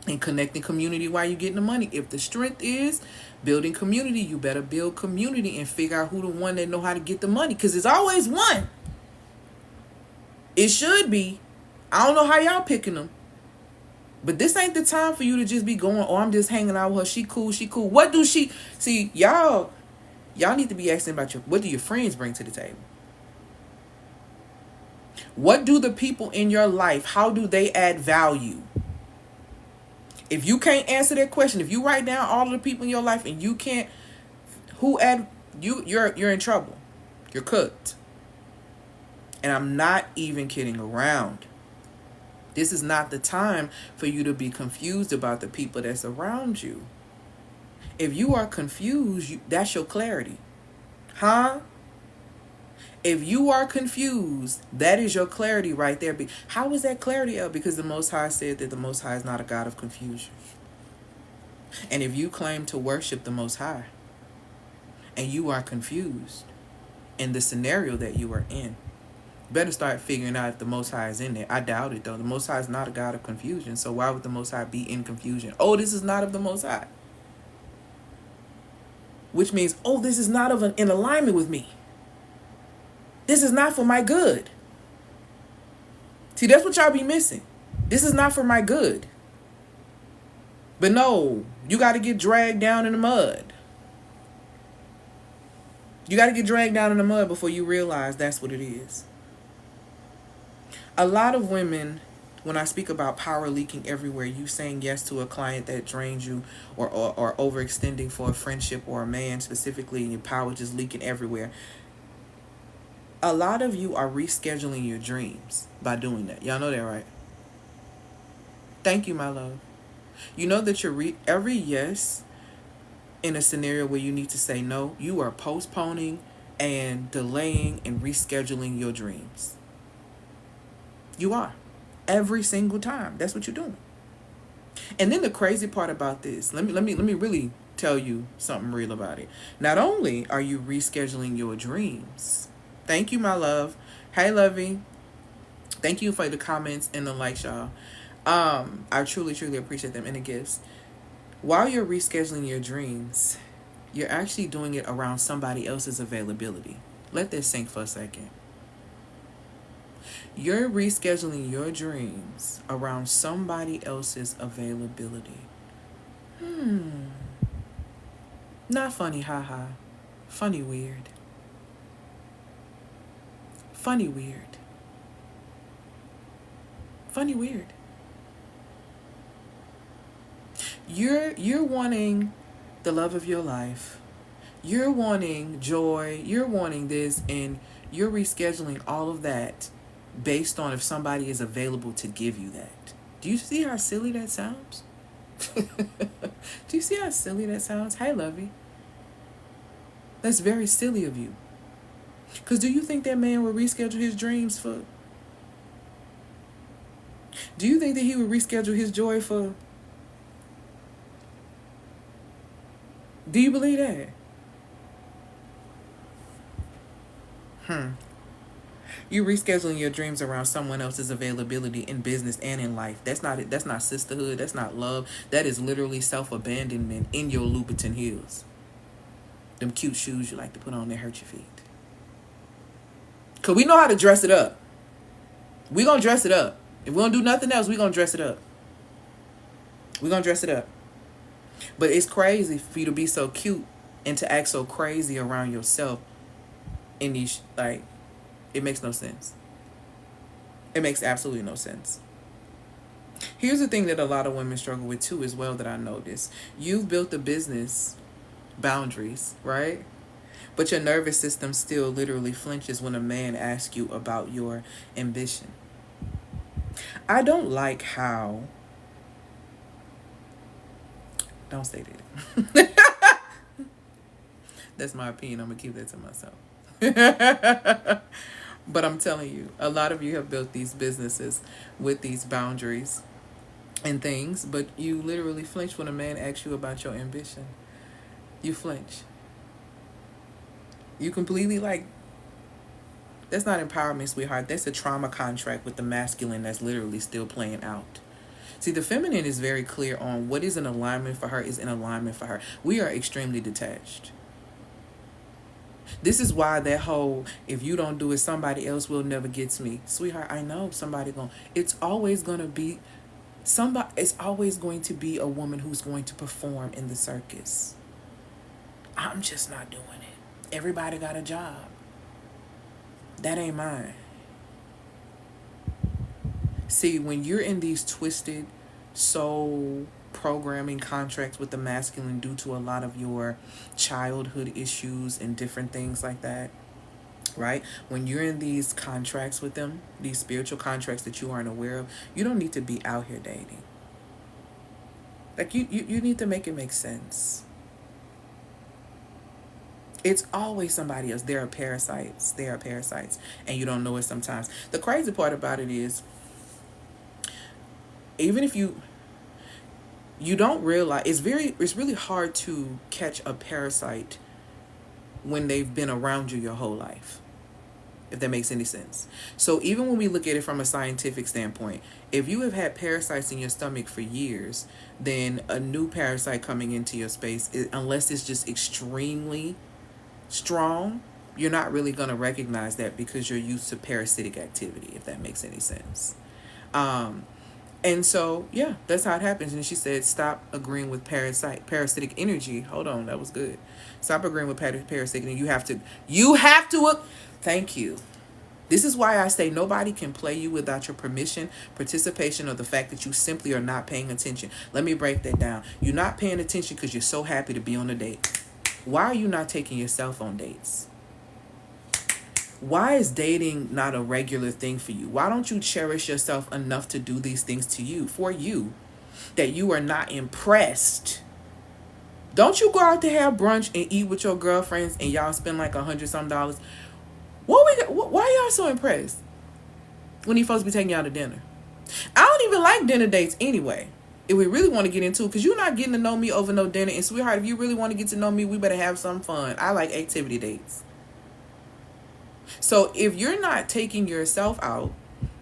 And connecting community while you're getting the money. If the strength is building community, you better build community and figure out who the one that know how to get the money. Because there's always one. It should be. I don't know how y'all picking them. But this ain't the time for you to just be going, oh, I'm just hanging out with her. She cool. What do she... See, y'all need to be asking about what do your friends bring to the table? What do the people in your life, how do they add value? If you can't answer that question, if you write down all of the people in your life and you can't, you're in trouble. You're cooked. And I'm not even kidding around. This is not the time for you to be confused about the people that's around you. If you are confused, that's your clarity. Huh? If you are confused, that is your clarity right there. How is that clarity up? Because the Most High said that the Most High is not a God of confusion. And if you claim to worship the Most High and you are confused in the scenario that you are in, better start figuring out if the Most High is in there. I doubt it, though. The Most High is not a God of confusion. So why would the Most High be in confusion? Oh, this is not of the Most High. Which means, oh, this is not in alignment with me. This is not for my good. See, that's what y'all be missing. This is not for my good. But no, you got to get dragged down in the mud. You got to get dragged down in the mud before you realize that's what it is. A lot of women, when I speak about power leaking everywhere, you saying yes to a client that drains you or overextending for a friendship or a man specifically, and your power just leaking everywhere. A lot of you are rescheduling your dreams by doing that. Y'all know that, right? Thank you, my love. You know that every yes in a scenario where you need to say no, you are postponing and delaying and rescheduling your dreams. You are. Every single time. That's what you're doing. And then the crazy part about this, let me really tell you something real about it. Not only are you rescheduling your dreams. Thank you, my love. Hey, lovey. Thank you for the comments and the likes, y'all. I truly, truly appreciate them and the gifts. While you're rescheduling your dreams, you're actually doing it around somebody else's availability. Let this sink for a second. You're rescheduling your dreams around somebody else's availability. Not funny, haha. Funny, weird. Funny, weird. Funny weird. You're wanting the love of your life. You're wanting joy. You're wanting this, and you're rescheduling all of that based on if somebody is available to give you that. Do you see how silly that sounds? Do you see how silly that sounds? Hi, Lovey. That's very silly of you. Because do you think that man would reschedule his dreams for... Do you think that he would reschedule his joy for... Do you believe that? You rescheduling your dreams around someone else's availability in business and in life. That's not it. That's not sisterhood. That's not love. That is literally self-abandonment in your Louboutin heels. Them cute shoes you like to put on that hurt your feet. Because we know how to dress it up. We gonna dress it up. If we don't do nothing else, we gonna dress it up. We gonna dress it up. But it's crazy for you to be so cute and to act so crazy around yourself in these, like, it makes no sense. It makes absolutely no sense. Here's the thing that a lot of women struggle with too as well that I notice. You've built a business boundaries, right? But your nervous system still literally flinches when a man asks you about your ambition. I don't like how... Don't say that. That's my opinion. I'm going to keep that to myself. But I'm telling you, a lot of you have built these businesses with these boundaries and things, but you literally flinch when a man asks you about your ambition. You flinch. You completely that's not empowerment, sweetheart. That's a trauma contract with the masculine that's literally still playing out. See, the feminine is very clear on what is in alignment for her is in alignment for her. We are extremely detached. This is why that whole, if you don't do it, somebody else will never gets me. Sweetheart, I know somebody going, it's always going to be somebody, it's always going to be a woman who's going to perform in the circus. I'm just not doing it. Everybody got a job. That ain't mine. See, when you're in these twisted soul programming contracts with the masculine due to a lot of your childhood issues and different things like that, right? When you're in these contracts with them, these spiritual contracts that you aren't aware of, you don't need to be out here dating. Like, you need to make it make sense. It's always somebody else. There are parasites. There are parasites. And you don't know it sometimes. The crazy part about it is, even if you don't realize, it's really hard to catch a parasite when they've been around you your whole life, if that makes any sense. So even when we look at it from a scientific standpoint, if you have had parasites in your stomach for years, then a new parasite coming into your space, unless it's just extremely strong, you're not really going to recognize that because you're used to parasitic activity, if that makes any sense. And so, yeah, that's how it happens. And she said, stop agreeing with parasitic energy. Hold on, that was good. Stop agreeing with parasitic energy. You have to, thank you. This is why I say nobody can play you without your permission, participation, or the fact that you simply are not paying attention. Let me break that down. You're not paying attention because you're so happy to be on a date. Why are you not taking yourself on dates? Why is dating not a regular thing for you? Why don't you cherish yourself enough to do these things to you, for you, that you are not impressed? Don't you go out to have brunch and eat with your girlfriends and y'all spend like $100-some? Why y'all so impressed when he supposed to be taking y'all to dinner? I don't even like dinner dates anyway. If we really want to get into it, because you're not getting to know me over no dinner. And sweetheart, if you really want to get to know me, we better have some fun. I like activity dates. So if you're not taking yourself out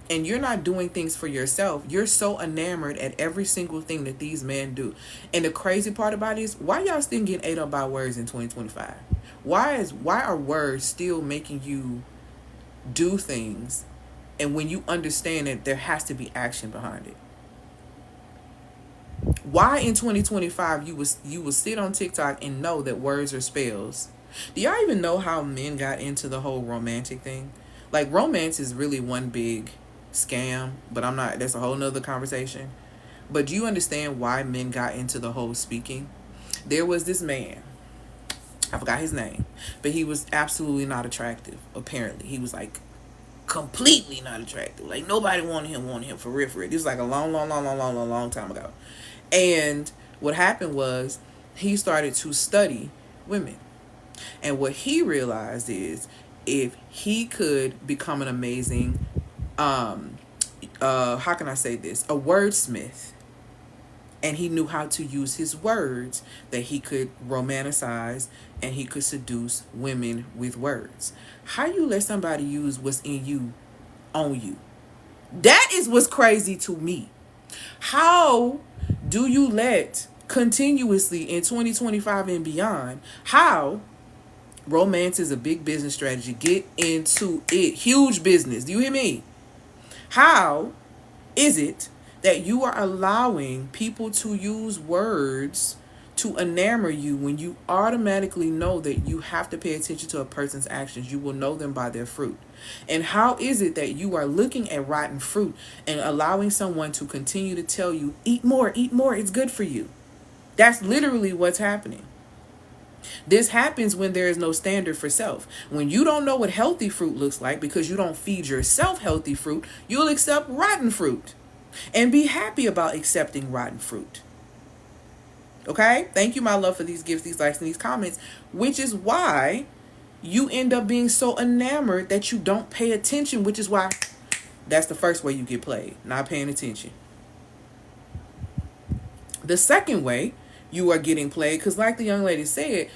and you're not doing things for yourself, you're so enamored at every single thing that these men do. And the crazy part about it is, why y'all still getting ate up by words in 2025? Why are words still making you do things? And when you understand that there has to be action behind it. Why in 2025 you will sit on TikTok and know that words are spells? Do y'all even know how men got into the whole romantic thing? Like, romance is really one big scam, but I'm not, that's a whole nother conversation. But do you understand why men got into the whole speaking? There was this man, I forgot his name, but he was absolutely not attractive, apparently. He was like completely not attractive. Like nobody wanted him for real, for real. This was like a long time ago. And what happened was he started to study women. And what he realized is if he could become an amazing, how can I say this? A wordsmith. And he knew how to use his words, that he could romanticize and he could seduce women with words. How you let somebody use what's in you on you? That is what's crazy to me. How do you let continuously in 2025 and beyond, how romance is a big business strategy. Get into it. Huge business. Do you hear me? How is it that you are allowing people to use words to enamor you when you automatically know that you have to pay attention to a person's actions? You will know them by their fruit. And how is it that you are looking at rotten fruit and allowing someone to continue to tell you, eat more, it's good for you? That's literally what's happening. This happens when there is no standard for self. When you don't know what healthy fruit looks like because you don't feed yourself healthy fruit, you'll accept rotten fruit and be happy about accepting rotten fruit. Okay? Thank you, my love, for these gifts, these likes, and these comments, which is why you end up being so enamored that you don't pay attention, which is why that's the first way you get played, not paying attention. The second way you are getting played, because like the young lady said,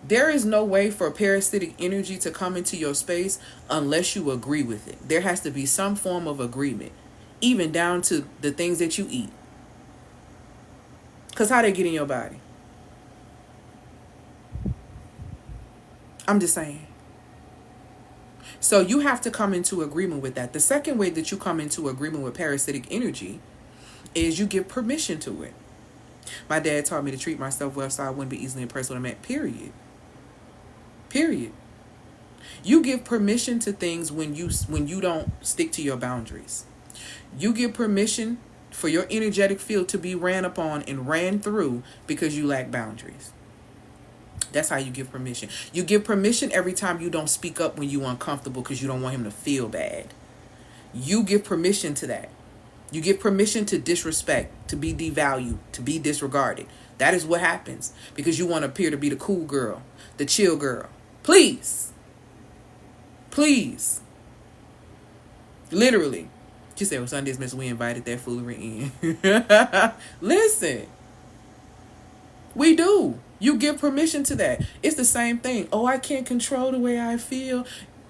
there is no way for parasitic energy to come into your space unless you agree with it. There has to be some form of agreement, even down to the things that you eat. Because how they get in your body? I'm just saying. So you have to come into agreement with that. The second way that you come into agreement with parasitic energy is you give permission to it. My dad taught me to treat myself well so I wouldn't be easily impressed with a man. Period. You give permission to things when you don't stick to your boundaries. You give permission for your energetic field to be ran upon and ran through because you lack boundaries. That's how you give permission. You give permission every time you don't speak up when you're uncomfortable because you don't want him to feel bad. You give permission to that. You give permission to disrespect, to be devalued, to be disregarded. That is what happens because you want to appear to be the cool girl, the chill girl. Please. Literally. She said, well, Sunday's Miss, we invited that foolery in. Listen. We do. You give permission to that. It's the same thing. Oh, I can't control the way I feel.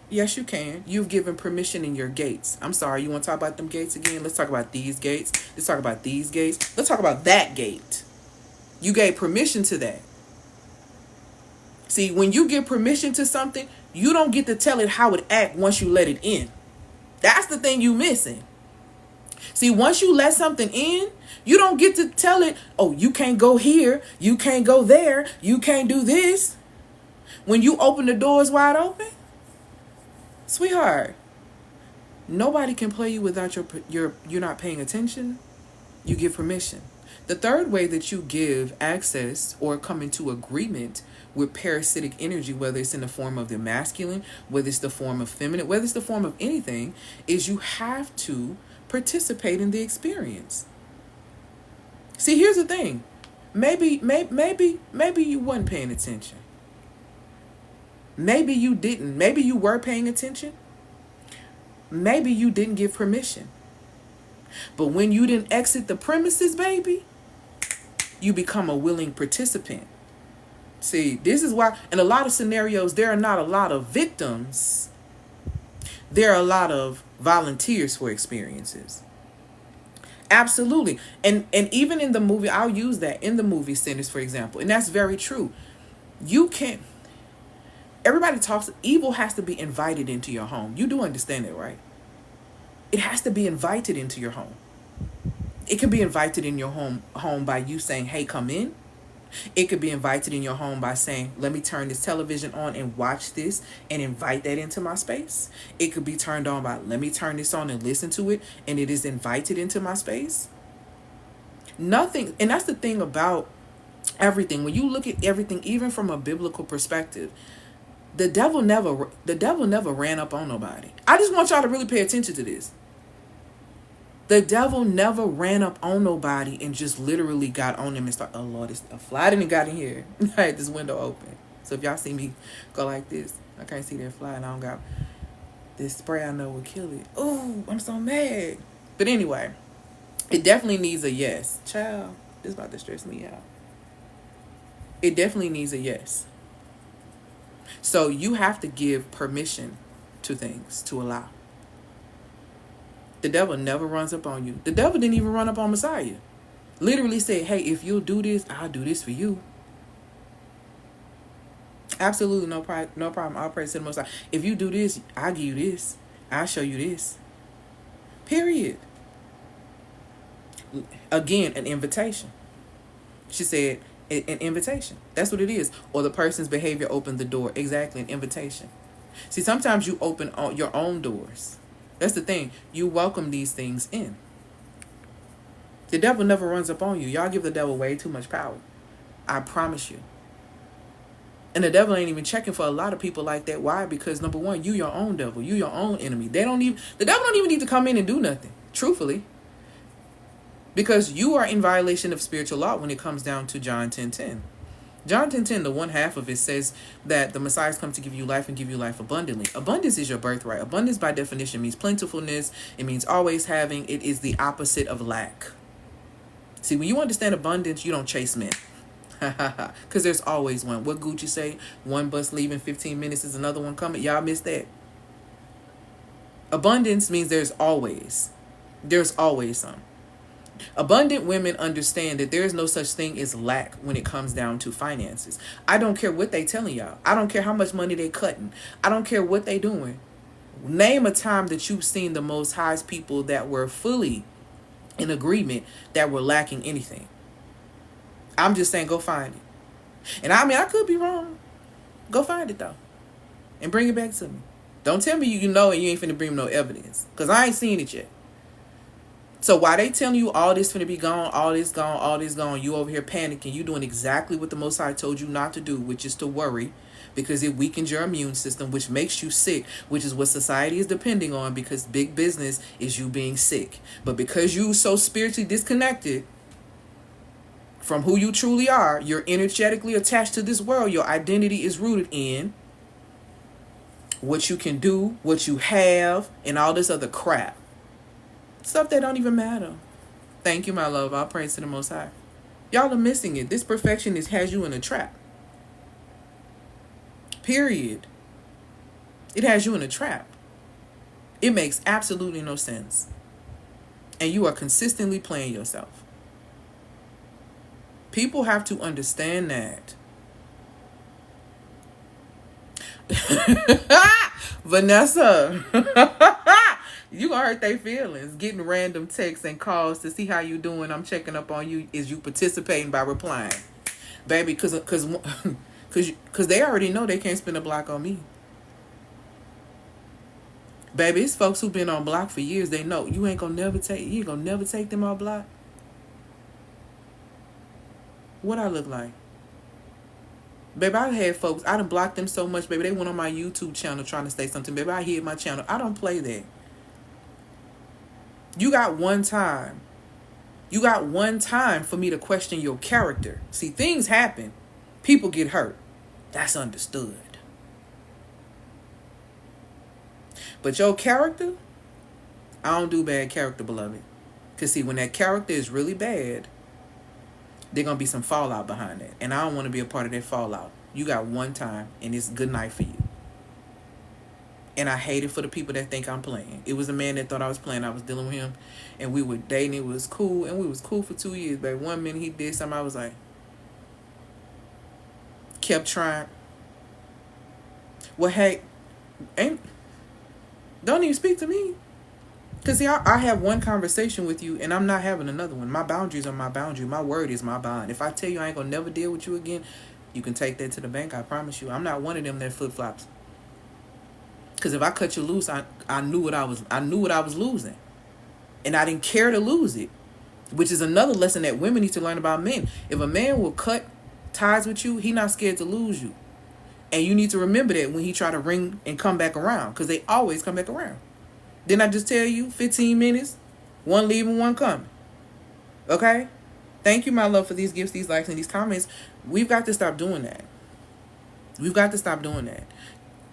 Yes, you can. You've given permission in your gates. I'm sorry. You want to talk about them gates again? Let's talk about these gates. Let's talk about these gates. Let's talk about that gate. You gave permission to that. See, when you give permission to something, you don't get to tell it how it acts once you let it in. That's the thing you missing. See, once you let something in, you don't get to tell it, oh, you can't go here, you can't go there, you can't do this. When you open the doors wide open, sweetheart, nobody can play you without you're not paying attention. You give permission. The third way that you give access or come into agreement with parasitic energy, whether it's in the form of the masculine, whether it's the form of feminine, whether it's the form of anything, is you have to participate in the experience. See, here's the thing. Maybe you weren't paying attention. Maybe you didn't. Maybe you were paying attention. Maybe you didn't give permission. But when you didn't exit the premises, baby, you become a willing participant. See, this is why in a lot of scenarios, there are not a lot of victims. There are a lot of volunteers for experiences. Absolutely. And even in the movie, I'll use that in the movie centers, for example. And that's very true. You can't. Everybody talks, evil has to be invited into your home. You do understand that, right? It has to be invited into your home. It can be invited in your home by you saying, hey, come in. It could be invited in your home by saying, let me turn this television on and watch this and invite that into my space. It could be turned on by, let me turn this on and listen to it, and it is invited into my space. Nothing, and that's the thing about everything. When you look at everything, even from a biblical perspective, the devil never ran up on nobody. I just want y'all to really pay attention to this. The devil never ran up on nobody and just literally got on them and started, oh Lord, it's a fly didn't got in here. I had this window open. So if y'all see me go like this, I can't see that fly and I don't got this spray I know will kill it. Oh, I'm so mad. But anyway, it definitely needs a yes. Child, this is about to stress me out. It definitely needs a yes. So you have to give permission to things to allow. The devil never runs up on you. The devil didn't even run up on Messiah. Literally said, hey, if you'll do this, I'll do this for you. Absolutely no problem. I'll praise to the Most High. If you do this, I'll give you this. I'll show you this. Period. Again, an invitation. She said, an invitation. That's what it is. Or the person's behavior opened the door. Exactly, an invitation. See, sometimes you open your own doors. That's the thing. You welcome these things in. The devil never runs up on you. Y'all give the devil way too much power. I promise you. And the devil ain't even checking for a lot of people like that. Why? Because number one, you your own devil. You your own enemy. The devil don't even need to come in and do nothing. Truthfully. Because you are in violation of spiritual law when it comes down to John 10:10. John 10:10, the one half of it says that the Messiah has come to give you life and give you life abundantly. Abundance is your birthright. Abundance by definition means plentifulness. It means always having. It is the opposite of lack. See, when you understand abundance, you don't chase men. Because there's always one. What Gucci say? One bus leaving 15 minutes is another one coming. Y'all missed that. Abundance means there's always some. Abundant women understand that there is no such thing as lack when it comes down to finances. I don't care what they telling y'all. I don't care how much money they cutting. I don't care what they doing. Name a time that you've seen the Most High's people that were fully in agreement that were lacking anything. I'm just saying, go find it. And I mean, I could be wrong. Go find it though, and bring it back to me. Don't tell me you know and you ain't finna bring me no evidence, because I ain't seen it yet. So while they telling you all this finna be gone, all this gone, you over here panicking, you doing exactly what the Most High told you not to do, which is to worry, because it weakens your immune system, which makes you sick, which is what society is depending on, because big business is you being sick. But because you so spiritually disconnected from who you truly are, you're energetically attached to this world, your identity is rooted in what you can do, what you have, and all this other crap. Stuff that don't even matter. Thank you, my love. I'll praise to the Most High. Y'all are missing it. This perfectionist has you in a trap. Period. It has you in a trap. It makes absolutely no sense. And you are consistently playing yourself. People have to understand that. Vanessa. You gonna hurt their feelings. Getting random texts and calls to see how you doing. I'm checking up on you. Is you participating by replying? Baby, because they already know they can't spin a block on me. Baby, it's folks who've been on block for years. They know you ain't gonna never take them off block. What I look like? Baby, I had folks, I done blocked them so much, baby, they went on my YouTube channel trying to say something. Baby, I hid my channel. I don't play that. You got one time. You got one time for me to question your character. See, things happen. People get hurt. That's understood. But your character, I don't do bad character, beloved. Because see, when that character is really bad, there's going to be some fallout behind it. And I don't want to be a part of that fallout. You got one time, and it's good night for you. And I hate it for the people that think I'm playing. It was a man that thought I was playing. I was dealing with him. And we were dating. It was cool. And we was cool for 2 years. But 1 minute he did something. I was like, kept trying. Well, hey, don't even speak to me. Because see, I have one conversation with you and I'm not having another one. My boundaries are my boundary. My word is my bond. If I tell you I ain't going to never deal with you again, you can take that to the bank. I promise you. I'm not one of them that flip-flops. Because if I cut you loose, I knew what I was losing. And I didn't care to lose it. Which is another lesson that women need to learn about men. If a man will cut ties with you, he not scared to lose you. And you need to remember that when he try to ring and come back around. Because they always come back around. Didn't I just tell you 15 minutes? One leaving, one coming. Okay? Thank you, my love, for these gifts, these likes, and these comments. We've got to stop doing that. We've got to stop doing that.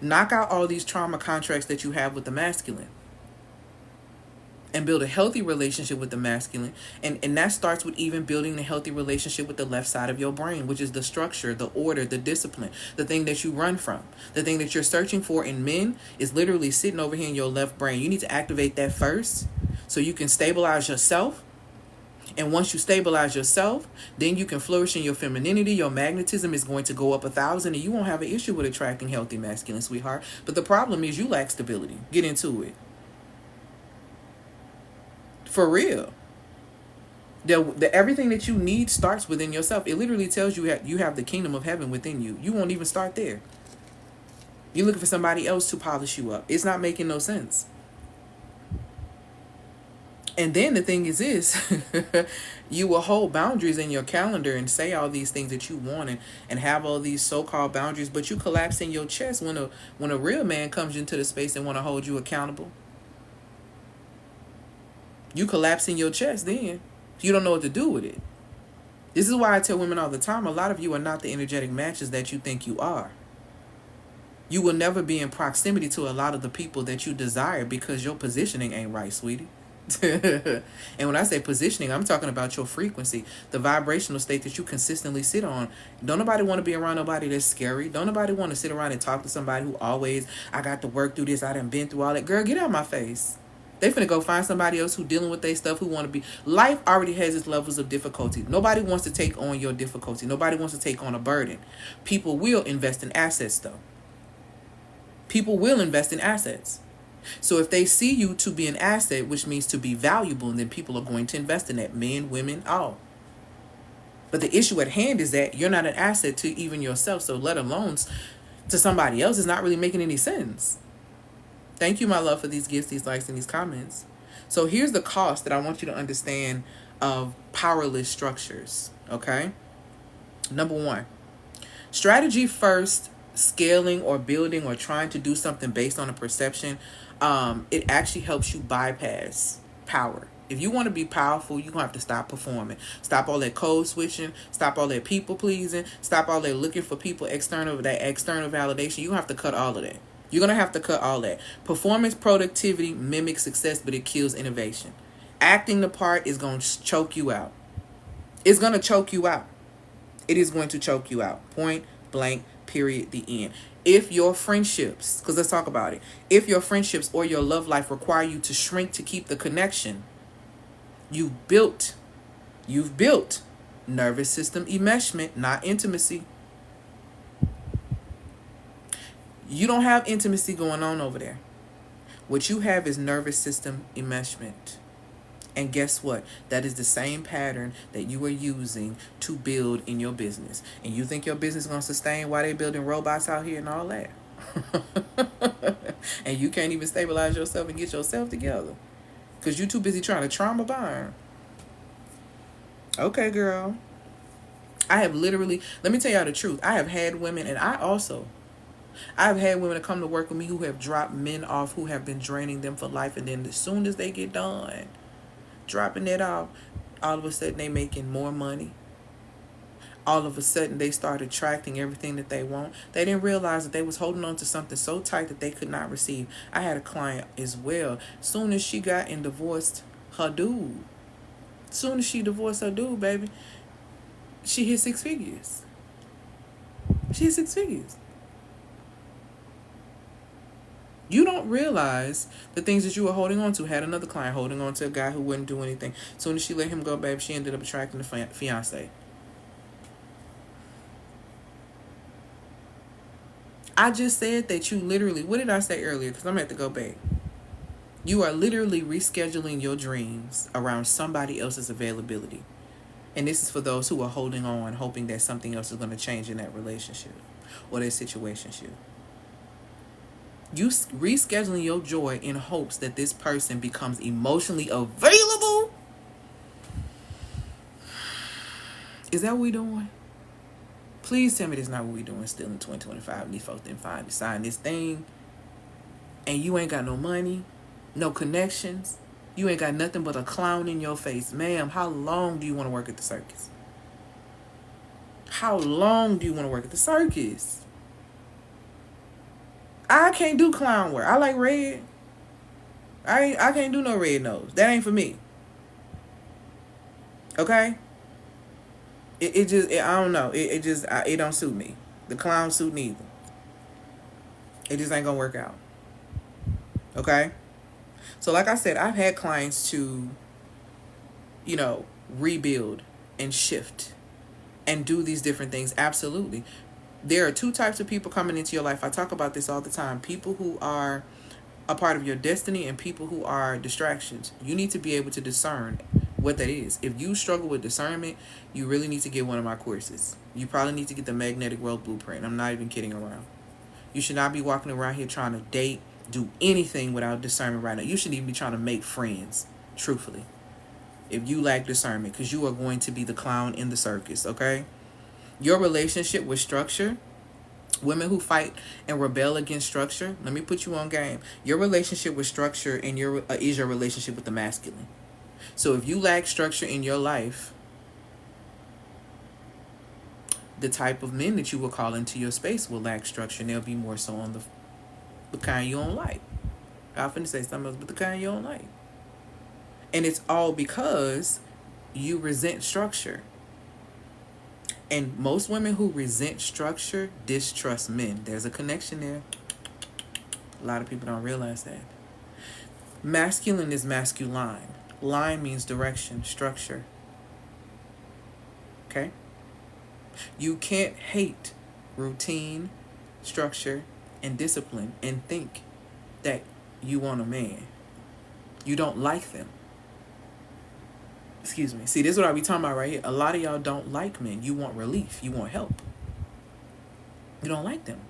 Knock out all these trauma contracts that you have with the masculine. And build a healthy relationship with the masculine. And that starts with even building a healthy relationship with the left side of your brain, which is the structure, the order, the discipline, the thing that you run from. The thing that you're searching for in men is literally sitting over here in your left brain. You need to activate that first so you can stabilize yourself. And once you stabilize yourself, then you can flourish in your femininity. Your magnetism is going to go up 1,000 and you won't have an issue with attracting healthy masculine, sweetheart. But the problem is you lack stability. Get into it. For real. Everything that you need starts within yourself. It literally tells you you have the kingdom of heaven within you. You won't even start there. You're looking for somebody else to polish you up. It's not making no sense. And then the thing is this, you will hold boundaries in your calendar and say all these things that you want and have all these so-called boundaries, but you collapse in your chest when a real man comes into the space and want to hold you accountable. You collapse in your chest then. You don't know what to do with it. This is why I tell women all the time, a lot of you are not the energetic matches that you think you are. You will never be in proximity to a lot of the people that you desire because your positioning ain't right, sweetie. And when I say positioning, I'm talking about your frequency, the vibrational state that you consistently sit on. Don't nobody want to be around nobody that's scary. Don't nobody want to sit around and talk to somebody who always, I got to work through this, I done been through all that. Girl, get out of my face. They finna go find somebody else who dealing with their stuff, who want to be. Life already has its levels of difficulty. Nobody wants to take on your difficulty. Nobody wants to take on a burden. People will invest in assets, though. People will invest in assets. So if they see you to be an asset, which means to be valuable, then people are going to invest in that. Men, women, all. But the issue at hand is that you're not an asset to even yourself. So let alone to somebody else is not really making any sense. Thank you, my love, for these gifts, these likes, and these comments. So here's the cost that I want you to understand of powerless structures, okay? Number one, strategy first, scaling or building or trying to do something based on a perception, it actually helps you bypass power. If you want to be powerful, you're going to have to stop performing. Stop all that code switching. Stop all that people pleasing. Stop all that looking for people that external validation. You're going to have to cut all of that. You're going to have to cut all that. Performance productivity mimics success, but it kills innovation. Acting the part is going to choke you out. It's going to choke you out. It is going to choke you out. Point blank, period, the end. If your friendships, because let's talk about it. If your friendships or your love life require you to shrink to keep the connection, you've built nervous system enmeshment, not intimacy. You don't have intimacy going on over there. What you have is nervous system enmeshment. And guess what? That is the same pattern that you are using to build in your business. And you think your business is going to sustain while they're building robots out here and all that. And you can't even stabilize yourself and get yourself together. Because you're too busy trying to trauma bond. Okay, girl. I have literally, let me tell y'all the truth. I have had women, and I've had women that come to work with me who have dropped men off who have been draining them for life. And then as soon as they get done dropping it off, all of a sudden they making more money. All of a sudden they start attracting everything that they want. They didn't realize that they was holding on to something so tight that they could not receive. I had a client as well. Soon as she got and divorced her dude. Soon as she divorced her dude, baby, she hit 6 figures. She hit 6 figures. You don't realize the things that you were holding on to. Had another client holding on to a guy who wouldn't do anything. As soon as she let him go, babe, she ended up attracting the fiance. I just said that you literally, what did I say earlier? Because I'm going to have to go back. You are literally rescheduling your dreams around somebody else's availability. And this is for those who are holding on, hoping that something else is going to change in that relationship or their situationship. You rescheduling your joy in hopes that this person becomes emotionally available. Is that what we doing? Please tell me that's not what we doing still in 2025. These folks didn't sign this thing. And you ain't got no money, no connections. You ain't got nothing but a clown in your face. Ma'am, how long do you want to work at the circus? How long do you want to work at the circus? I can't do clown work. I like red. I can't do no red nose. That ain't for me. Okay? It just, I don't know. It don't suit me. The clown suit neither. It just ain't gonna work out. Okay? So like I said, I've had clients to, rebuild and shift and do these different things. Absolutely. There are two types of people coming into your life. I talk about this all the time. People who are a part of your destiny and people who are distractions. You need to be able to discern what that is. If you struggle with discernment, you really need to get one of my courses. You probably need to get the Magnetic Wealth Blueprint. I'm not even kidding around. You should not be walking around here trying to date, do anything without discernment right now. You shouldn't even be trying to make friends, truthfully, if you lack discernment, because you are going to be the clown in the circus, okay? Your relationship with structure, women who fight and rebel against structure, let me put you on game. Your relationship with structure and is your relationship with the masculine. So if you lack structure in your life, the type of men that you will call into your space will lack structure, and they'll be more so on the kind you don't like. I often say something else, but the kind you don't like. And it's all because you resent structure. And most women who resent structure distrust men. There's a connection there. A lot of people don't realize that. Masculine is masculine. Line means direction, structure. Okay? You can't hate routine, structure, and discipline and think that you want a man. You don't like them. Excuse me. See, this is what I be talking about right here. A lot of y'all don't like men. You want relief. You want help. You don't like them.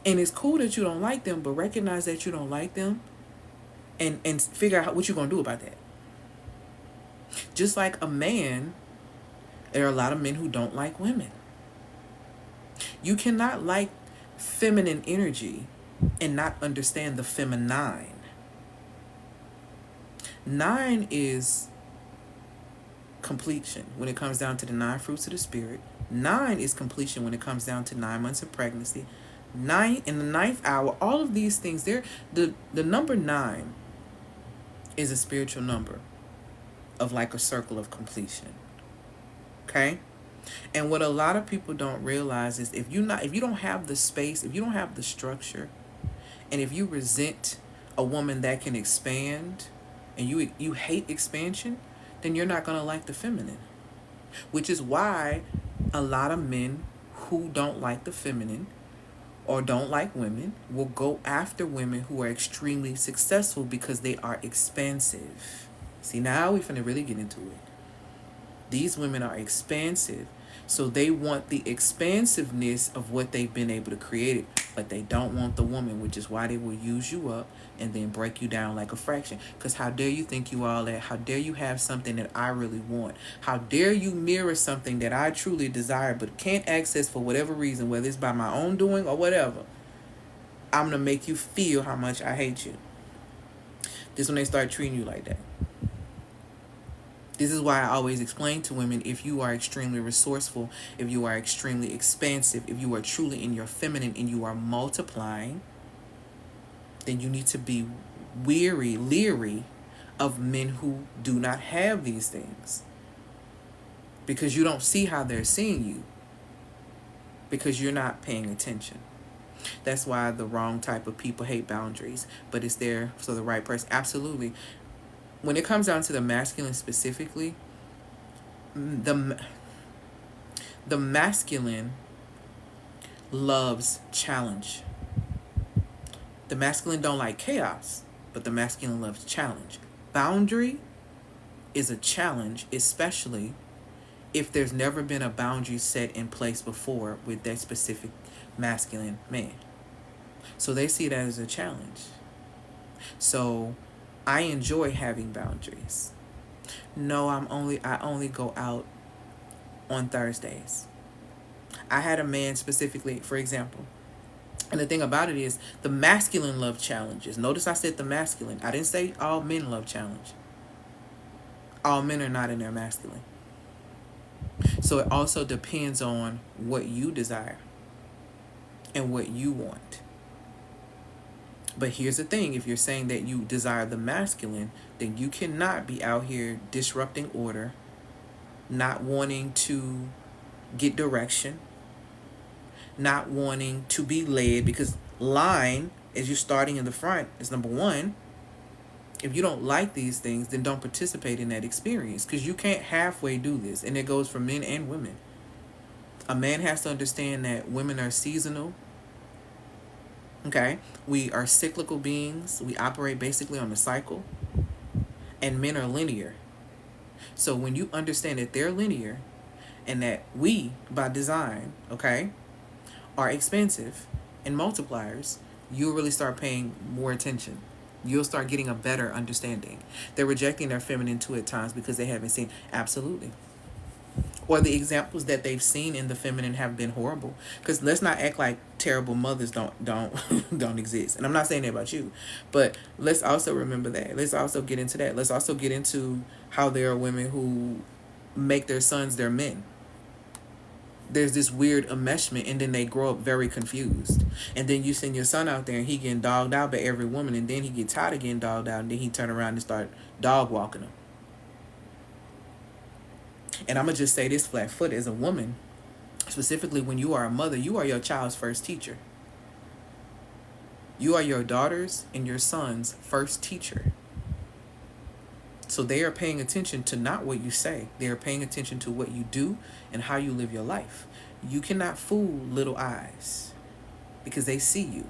And it's cool that you don't like them, but recognize that you don't like them and figure out what you're going to do about that. Just like a man, there are a lot of men who don't like women. You cannot like feminine energy and not understand the feminine. 9 is completion when it comes down to the 9 fruits of the spirit. 9 is completion when it comes down to 9 months of pregnancy. 9 in the 9th hour, all of these things there. The number 9 is a spiritual number of like a circle of completion. Okay? And what a lot of people don't realize is if you don't have the space, if you don't have the structure, and if you resent a woman that can expand and you hate expansion, then you're not going to like the feminine. Which is why a lot of men who don't like the feminine or don't like women will go after women who are extremely successful because they are expansive. See, now we're finna really get into it. These women are expansive, so they want the expansiveness of what they've been able to create, but they don't want the woman, which is why they will use you up and then break you down like a fraction. Because how dare you think you all that? How dare you have something that I really want? How dare you mirror something that I truly desire but can't access for whatever reason, whether it's by my own doing or whatever? I'm going to make you feel how much I hate you. This is when they start treating you like that. This is why I always explain to women, if you are extremely resourceful, if you are extremely expansive, if you are truly in your feminine and you are multiplying, then you need to be leery of men who do not have these things. Because you don't see how they're seeing you. Because you're not paying attention. That's why the wrong type of people hate boundaries. But it's there for the right person. Absolutely. When it comes down to the masculine specifically, the masculine loves challenge. The masculine don't like chaos, but the masculine loves challenge. Boundary is a challenge, especially if there's never been a boundary set in place before with that specific masculine man. So they see that as a challenge. So I enjoy having boundaries. No, I only go out on Thursdays. I had a man specifically, for example, and the thing about it is the masculine love challenges. Notice I said the masculine. I didn't say all men love challenge. All men are not in their masculine. So it also depends on what you desire and what you want. But here's the thing, if you're saying that you desire the masculine, then you cannot be out here disrupting order, not wanting to get direction, not wanting to be led, because line, as you're starting in the front, is number one. If you don't like these things, then don't participate in that experience, because you can't halfway do this. And it goes for men and women. A man has to understand that women are seasonal. Okay? We are cyclical beings. We operate basically on the cycle. And men are linear. So when you understand that they're linear and that we, by design, okay, are expensive and multipliers, you'll really start paying more attention. You'll start getting a better understanding. They're rejecting their feminine too at times because they haven't seen. Absolutely. Or the examples that they've seen in the feminine have been horrible. Because let's not act like terrible mothers don't exist. And I'm not saying that about you, but let's also remember that. Let's also get into that. Let's also get into how there are women who make their sons their men. There's this weird enmeshment, and then they grow up very confused. And then you send your son out there and he getting dogged out by every woman, and then he get tired of getting dogged out, and then he turn around and start dog walking them. And I'm going to just say this flat foot, as a woman, specifically when you are a mother, you are your child's first teacher. You are your daughter's and your son's first teacher. So they are paying attention to not what you say. They are paying attention to what you do and how you live your life. You cannot fool little eyes because they see you.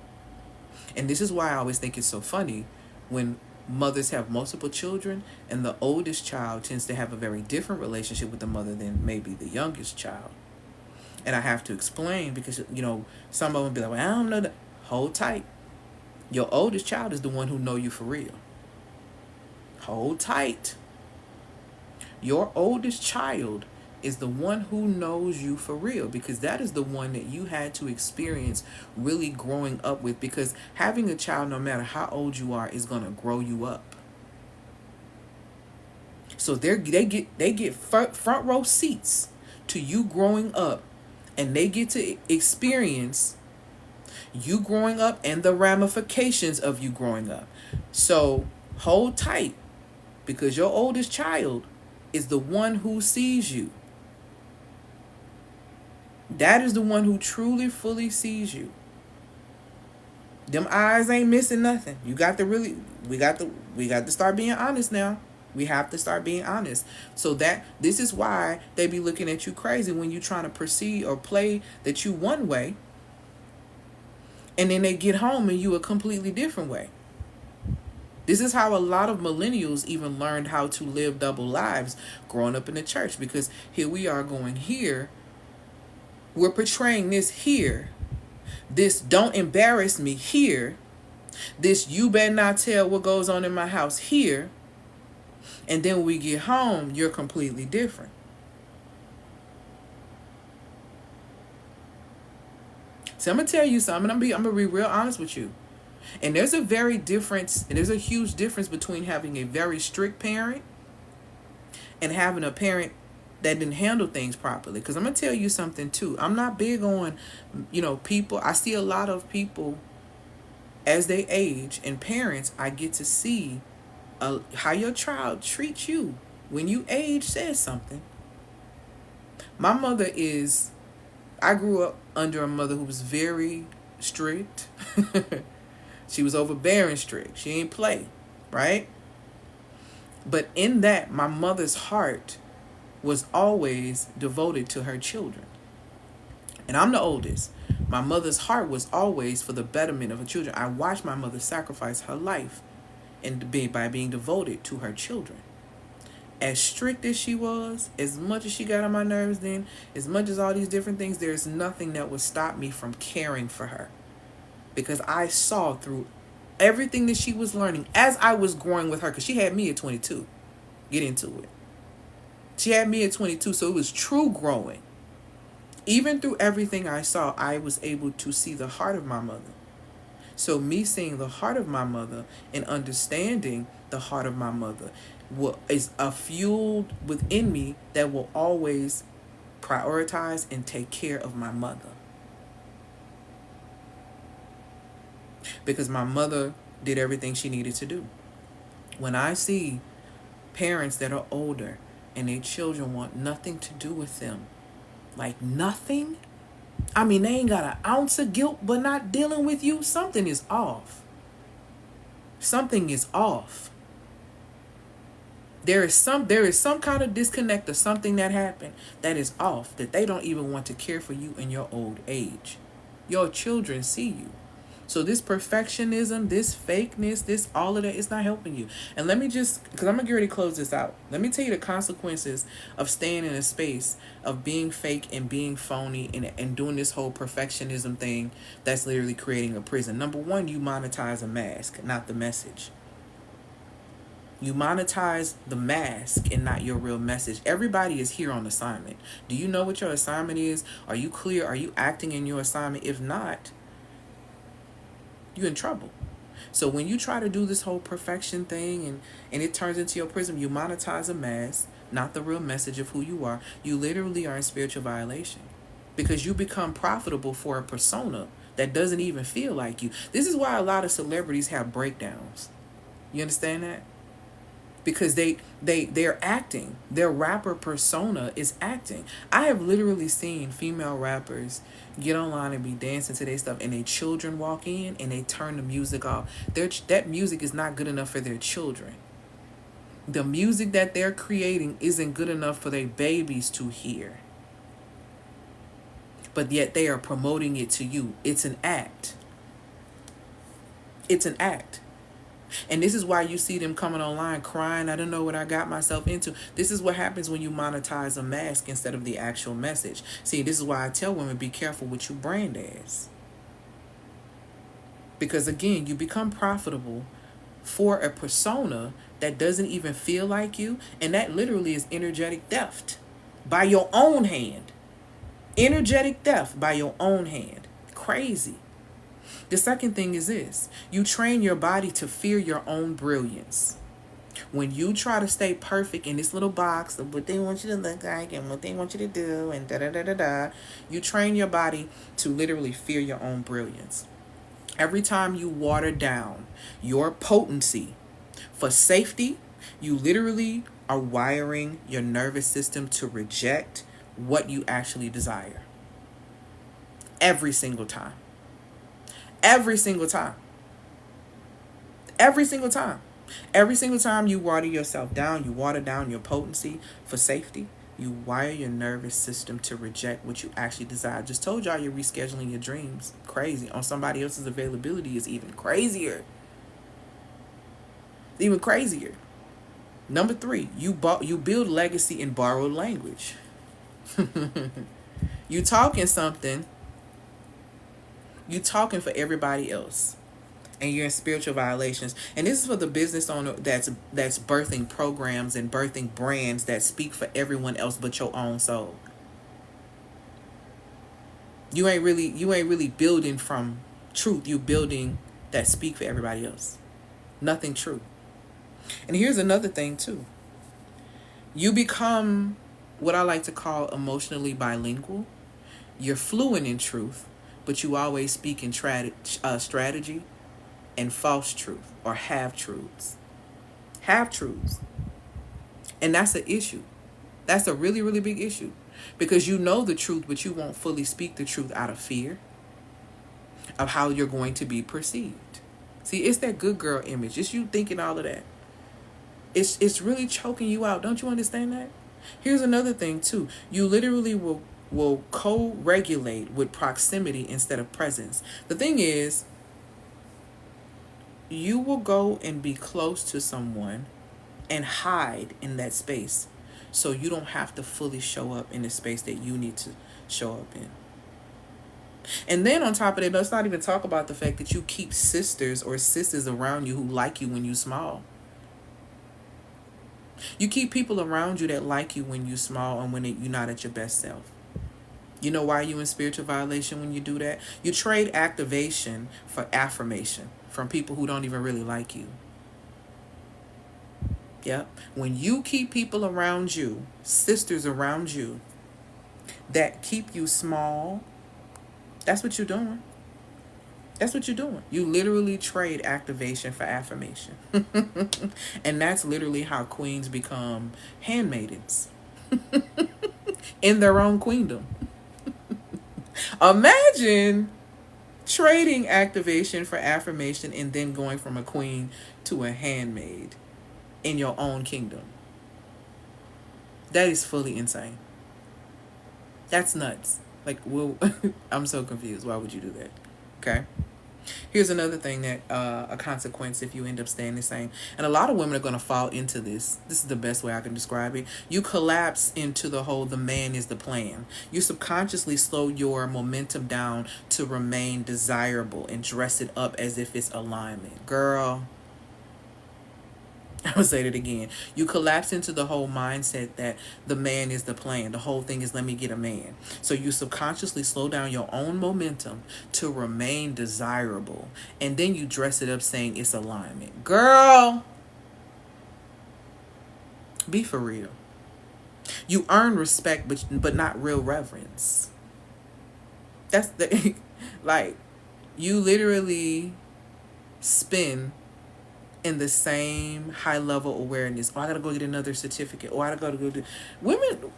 And this is why I always think it's so funny when mothers have multiple children and the oldest child tends to have a very different relationship with the mother than maybe the youngest child. And I have to explain because, some of them be like, well, I don't know that. Hold tight. Your oldest child is the one who know you for real. Hold tight. Your oldest child is the one who knows you for real, because that is the one that you had to experience really growing up with, because having a child, no matter how old you are, is going to grow you up. So they get front row seats to you growing up, and they get to experience you growing up and the ramifications of you growing up. So hold tight, because your oldest child is the one who sees you. That is the one who truly, fully sees you. Them eyes ain't missing nothing. We got to start being honest now. We have to start being honest. So this is why they be looking at you crazy when you trying to proceed or play that you one way, and then they get home and you a completely different way. This is how a lot of millennials even learned how to live double lives growing up in the church, because here we are going here. We're portraying this here. This don't embarrass me here. This you better not tell what goes on in my house here. And then when we get home, you're completely different. So I'm going to tell you something. I'm going to be real honest with you. And there's a huge difference between having a very strict parent and having a parent that didn't handle things properly. Because I'm going to tell you something too. I'm not big on, people. I see a lot of people as they age, and parents, I get to see how your child treats you when you age says something. My mother I grew up under a mother who was very strict. She was overbearing strict. She ain't play, right? But in that, my mother's heart was always devoted to her children. And I'm the oldest. My mother's heart was always for the betterment of her children. I watched my mother sacrifice her life and by being devoted to her children. As strict as she was, as much as she got on my nerves then, as much as all these different things, there's nothing that would stop me from caring for her. Because I saw through everything that she was learning as I was growing with her, because she had me at 22. Get into it. She had me at 22, so it was true growing. Even through everything I saw, I was able to see the heart of my mother. So me seeing the heart of my mother and understanding the heart of my mother is a fuel within me that will always prioritize and take care of my mother. Because my mother did everything she needed to do. When I see parents that are older and their children want nothing to do with them, like nothing, I mean, they ain't got an ounce of guilt but not dealing with you, something is off. Something is off. There is some kind of disconnect or something that happened that is off, that they don't even want to care for you in your old age. Your children see you. So this perfectionism, this fakeness, this all of that, it's not helping you. And let me just, because I'm going to get ready to close this out. Let me tell you the consequences of staying in a space of being fake and being phony and doing this whole perfectionism thing that's literally creating a prison. Number one, you monetize a mask, not the message. You monetize the mask and not your real message. Everybody is here on assignment. Do you know what your assignment is? Are you clear? Are you acting in your assignment? If not, you're in trouble. So when you try to do this whole perfection thing and it turns into your prison, you monetize a mask, not the real message of who you are. You literally are in spiritual violation because you become profitable for a persona that doesn't even feel like you. This is why a lot of celebrities have breakdowns. You understand that? Because they're acting. Their rapper persona is acting. I have literally seen female rappers get online and be dancing to their stuff, and their children walk in and they turn the music off. That music is not good enough for their children. The music that they're creating isn't good enough for their babies to hear. But yet they are promoting it to you. It's an act. It's an act. And this is why you see them coming online crying, I don't know what I got myself into. This is what happens when you monetize a mask instead of the actual message. See, this is why I tell women, be careful what you brand as. Because again, you become profitable for a persona that doesn't even feel like you. And that literally is energetic theft by your own hand. Energetic theft by your own hand. Crazy. The second thing is this. You train your body to fear your own brilliance. When you try to stay perfect in this little box of what they want you to look like and what they want you to do and da-da-da-da-da, you train your body to literally fear your own brilliance. Every time you water down your potency for safety, you literally are wiring your nervous system to reject what you actually desire. Every single time. Every single time. Every single time. Every single time you water yourself down, you water down your potency for safety, you wire your nervous system to reject what you actually desire. Just told y'all you're rescheduling your dreams. Crazy. On somebody else's availability is even crazier. Even crazier. Number 3, you build legacy in borrowed language. You talking something. You talking for everybody else, and you're in spiritual violations. And this is for the business owner that's birthing programs and birthing brands that speak for everyone else but your own soul. You ain't really building from truth. You building that speak for everybody else. Nothing true. And here's another thing too. You become what I like to call emotionally bilingual. You're fluent in truth, but you always speak in strategy and false truth or half-truths. Half-truths. And that's an issue. That's a really, really big issue. Because you know the truth, but you won't fully speak the truth out of fear of how you're going to be perceived. See, it's that good girl image. It's you thinking all of that. It's really choking you out. Don't you understand that? Here's another thing, too. You literally will co-regulate with proximity instead of presence. The thing is, you will go and be close to someone and hide in that space so you don't have to fully show up in the space that you need to show up in. And then on top of it, let's not even talk about the fact that you keep sisters or sisters around you who like you when you small. You keep people around you that like you when you small and when you're not at your best self. You know why you in spiritual violation when you do that? You trade activation for affirmation from people who don't even really like you. Yep. When you keep people around you, sisters around you, that keep you small, that's what you're doing. That's what you're doing. You literally trade activation for affirmation. And that's literally how queens become handmaidens in their own queendom. Imagine trading activation for affirmation and then going from a queen to a handmaid in your own kingdom. That is fully insane. That's nuts. Like, well, I'm so confused. Why would you do that? Okay. Here's another thing that a consequence if you end up staying the same. And a lot of women are going to fall into this. This is the best way I can describe it. You collapse into the whole the man is the plan. You subconsciously slow your momentum down to remain desirable and dress it up as if it's alignment. Girl, I'm going to say it again. You collapse into the whole mindset that the man is the plan. The whole thing is let me get a man. So you subconsciously slow down your own momentum to remain desirable. And then you dress it up saying it's alignment. Girl, be for real. You earn respect, but not real reverence. That's the, like, you literally spin in the same high level awareness. Oh, I gotta go get another certificate. Oh, I gotta go do. Women,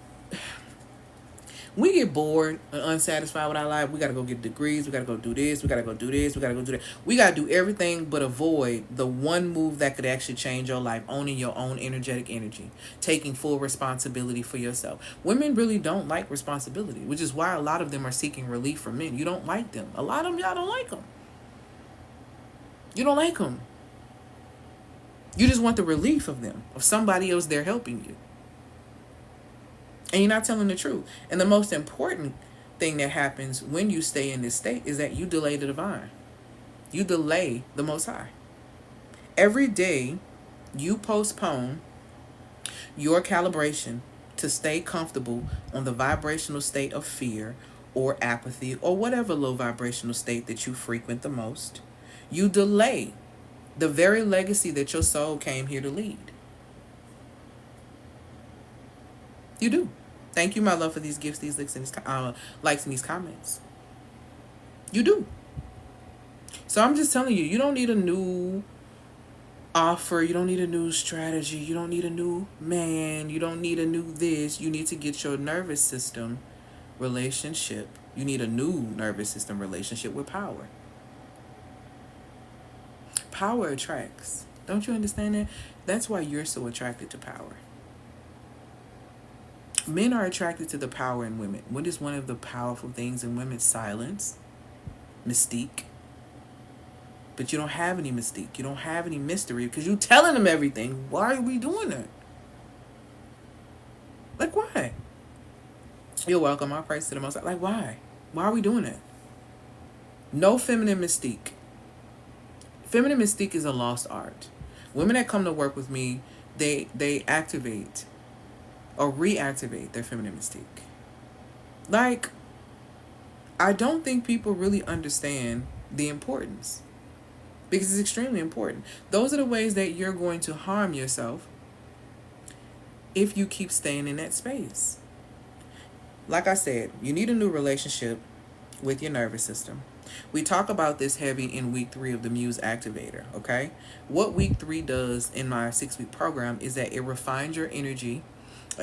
we get bored and unsatisfied with our life. We gotta go get degrees. We gotta go do this. We gotta go do this. We gotta go do that. We gotta do everything but avoid the one move that could actually change your life: owning your own energetic energy, taking full responsibility for yourself. Women really don't like responsibility, which is why a lot of them are seeking relief from men. You don't like them. A lot of them, y'all don't like them. You don't like them. You just want the relief of them, of somebody else there helping you. And you're not telling the truth. And the most important thing that happens when you stay in this state is that you delay the divine. You delay the Most High. Every day you postpone your calibration to stay comfortable on the vibrational state of fear or apathy or whatever low vibrational state that you frequent the most. You delay the very legacy that your soul came here to lead. You do. Thank you, my love, for these gifts, these likes, and these comments. You do. So I'm just telling you, you don't need a new offer. You don't need a new strategy. You don't need a new man. You don't need a new this. You need to get your nervous system relationship. You need a new nervous system relationship with power. Power attracts. Don't you understand that? That's why you're so attracted to power. Men are attracted to the power in women. What is one of the powerful things in women? Silence, mystique. But you don't have any mystique. You don't have any mystery because you're telling them everything. Why are we doing that? Like, why? You're welcome. I'll praise to the Most High. Like, why? Why are we doing that? No feminine mystique. Feminine mystique is a lost art. Women that come to work with me, they activate or reactivate their feminine mystique. Like, I don't think people really understand the importance because it's extremely important. Those are the ways that you're going to harm yourself if you keep staying in that space. Like I said, you need a new relationship with your nervous system. We talk about this heavy in week 3 of the Muse Activator, okay? What week 3 does in my 6-week program is that it refines your energy,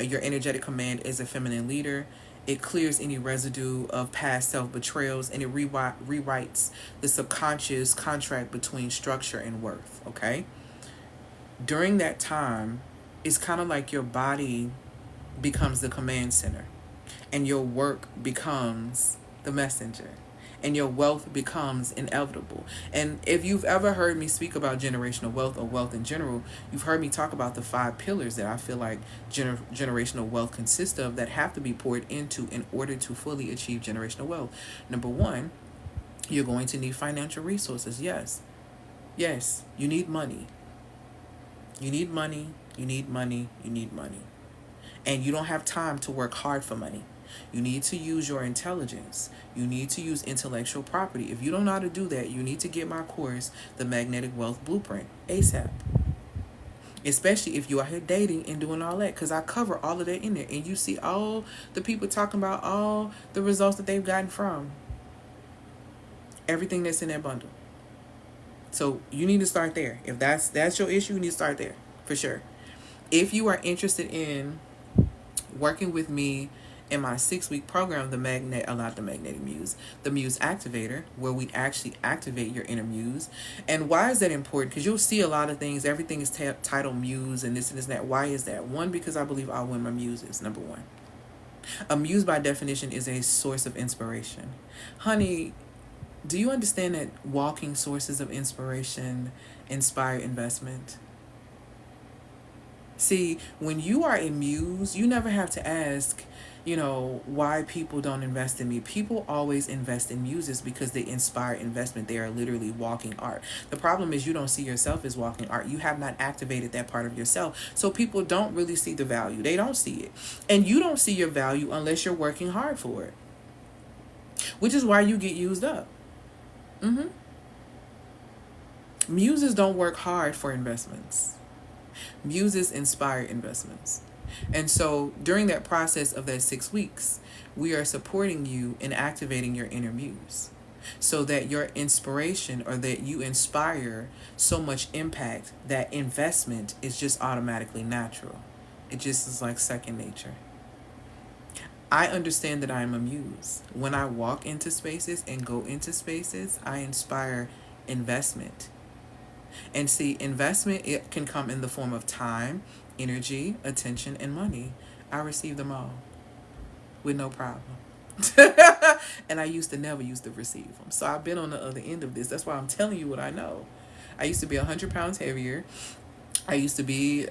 your energetic command as a feminine leader. It clears any residue of past self-betrayals, and it rewrites the subconscious contract between structure and worth, okay? During that time, it's kind of like your body becomes the command center, and your work becomes the messenger. and your wealth becomes inevitable. And if you've ever heard me speak about generational wealth or wealth in general, you've heard me talk about the 5 pillars that I feel like generational wealth consists of, that have to be poured into in order to fully achieve generational wealth. Number 1, you're going to need financial resources. Yes, you need money. You need money, you need money, you need money. And you don't have time to work hard for money. You need to use your intelligence. You need to use intellectual property. If you don't know how to do that, you need to get my course, The Magnetic Wealth Blueprint, ASAP. Especially if you are here dating and doing all that, because I cover all of that in there. And you see all the people talking about all the results that they've gotten from everything that's in that bundle. So you need to start there. If that's your issue, you need to start there for sure. If you are interested in working with me in my 6-week program, the Muse Activator, where we actually activate your inner muse. And why is that important? Because you'll see a lot of things. Everything is titled muse and this and this and that. Why is that? 1, because I believe all women are muses. Number 1. A muse, by definition, is a source of inspiration. Honey, do you understand that walking sources of inspiration inspire investment? See, when you are a muse, you never have to ask, why people don't invest in me. People always invest in muses because they inspire investment. They are literally walking art. The problem is you don't see yourself as walking art. You have not activated that part of yourself. So people don't really see the value. They don't see it. And you don't see your value unless you're working hard for it, which is why you get used up. Muses don't work hard for investments. Muses inspire investments. And so during that process of that 6 weeks, we are supporting you in activating your inner muse so that your inspiration, or that you inspire so much impact that investment is just automatically natural. It just is like second nature. I understand that I am a muse. When I walk into spaces and go into spaces, I inspire investment. And see, investment, it can come in the form of time, energy, attention, and money. I receive them all with no problem. And I used to never receive them. So I've been on the other end of this. That's why I'm telling you what I know. I used to be 100 pounds heavier. I used to be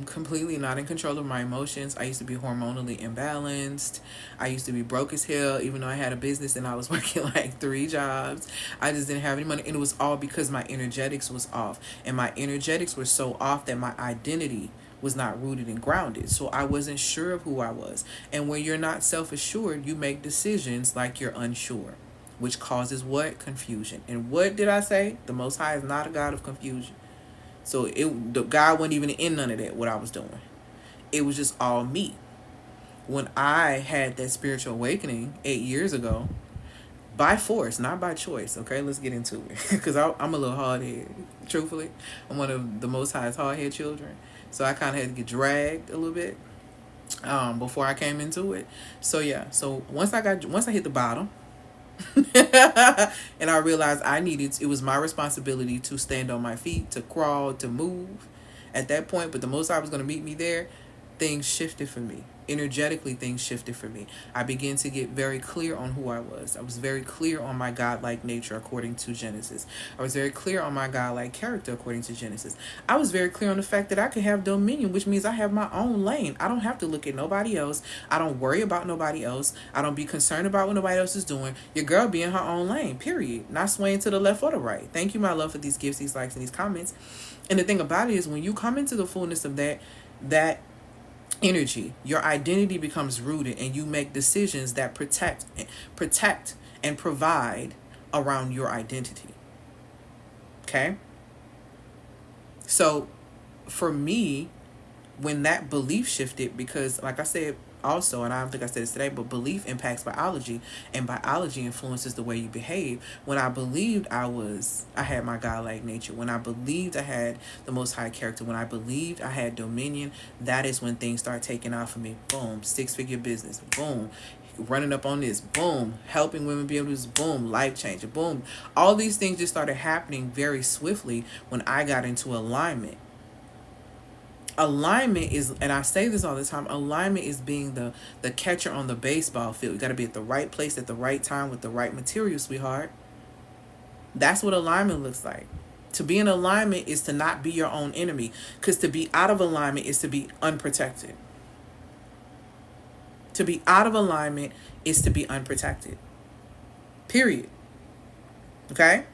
completely not in control of my emotions. I used to be hormonally imbalanced. I used to be broke as hell, even though I had a business and I was working like 3 jobs. I just didn't have any money. And it was all because my energetics was off. And my energetics were so off that my identity was not rooted and grounded. So I wasn't sure of who I was. And when you're not self-assured, you make decisions like you're unsure, which causes what? Confusion. And what did I say? The Most High is not a God of confusion. So the God wasn't even in none of that, what I was doing. It was just all me. When I had that spiritual awakening 8 years ago, by force, not by choice, okay? Let's get into it. Because I'm a little hard-headed, truthfully. I'm one of the Most High's hard-headed children. So I kind of had to get dragged a little bit before I came into it. So yeah, so once I hit the bottom, and I realized it was my responsibility to stand on my feet, to crawl, to move at that point. But the Most High was going to meet me there. Things shifted for me. Energetically, things shifted for me. I began to get very clear on who I was. I was very clear on my godlike nature according to Genesis. I was very clear on my godlike character according to Genesis. I was very clear on the fact that I could have dominion, which means I have my own lane. I don't have to look at nobody else. I don't worry about nobody else. I don't be concerned about what nobody else is doing. Your girl be in her own lane, period. Not swaying to the left or the right. Thank you, my love, for these gifts, these likes, and these comments. And the thing about it is, when you come into the fullness of that energy, your identity becomes rooted, and you make decisions that protect and provide around your identity. Okay? So for me, when that belief shifted, because like I said also, and I don't think I said this today, but belief impacts biology, and biology influences the way you behave. When I believed I had my godlike nature, when I believed I had the Most High character, when I believed I had dominion, that is when things start taking off for me. Boom, 6-figure business. Boom, running up on this. Boom, helping women be able to do this. Boom, life changer. Boom, all these things just started happening very swiftly when I got into alignment Alignment is, and I say this all the time, alignment is being the catcher on the baseball field. You got to be at the right place at the right time with the right material, sweetheart. That's what alignment looks like. To be in alignment is to not be your own enemy, because to be out of alignment is to be unprotected. To be out of alignment is to be unprotected. Period. Okay?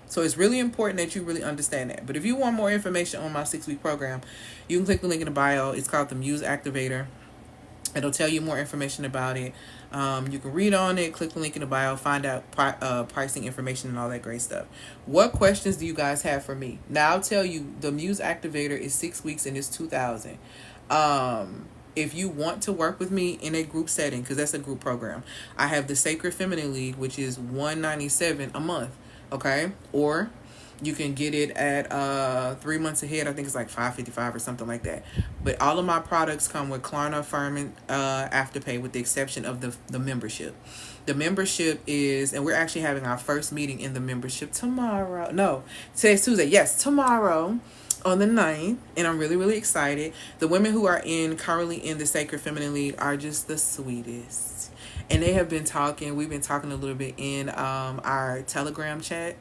So it's really important that you really understand that. But if you want more information on my 6-week program, you can click the link in the bio. It's called the Muse Activator. It'll tell you more information about it. You can read on it, click the link in the bio, find out pricing information and all that great stuff. What questions do you guys have for me? Now, I'll tell you, the Muse Activator is 6 weeks and it's $2,000. If you want to work with me in a group setting, because that's a group program, I have the Sacred Feminine League, which is $197 a month. Okay? Or you can get it at 3 months ahead. I think it's like $555 or something like that. But all of my products come with Klarna Affirming Afterpay, with the exception of the membership. The membership is, and we're actually having our first meeting in the membership tomorrow. No, today's Tuesday. Yes, tomorrow on the 9th. And I'm really, really excited. The women who are currently in the Sacred Feminine League are just the sweetest. And they have been talking. We've been talking a little bit in our Telegram chat.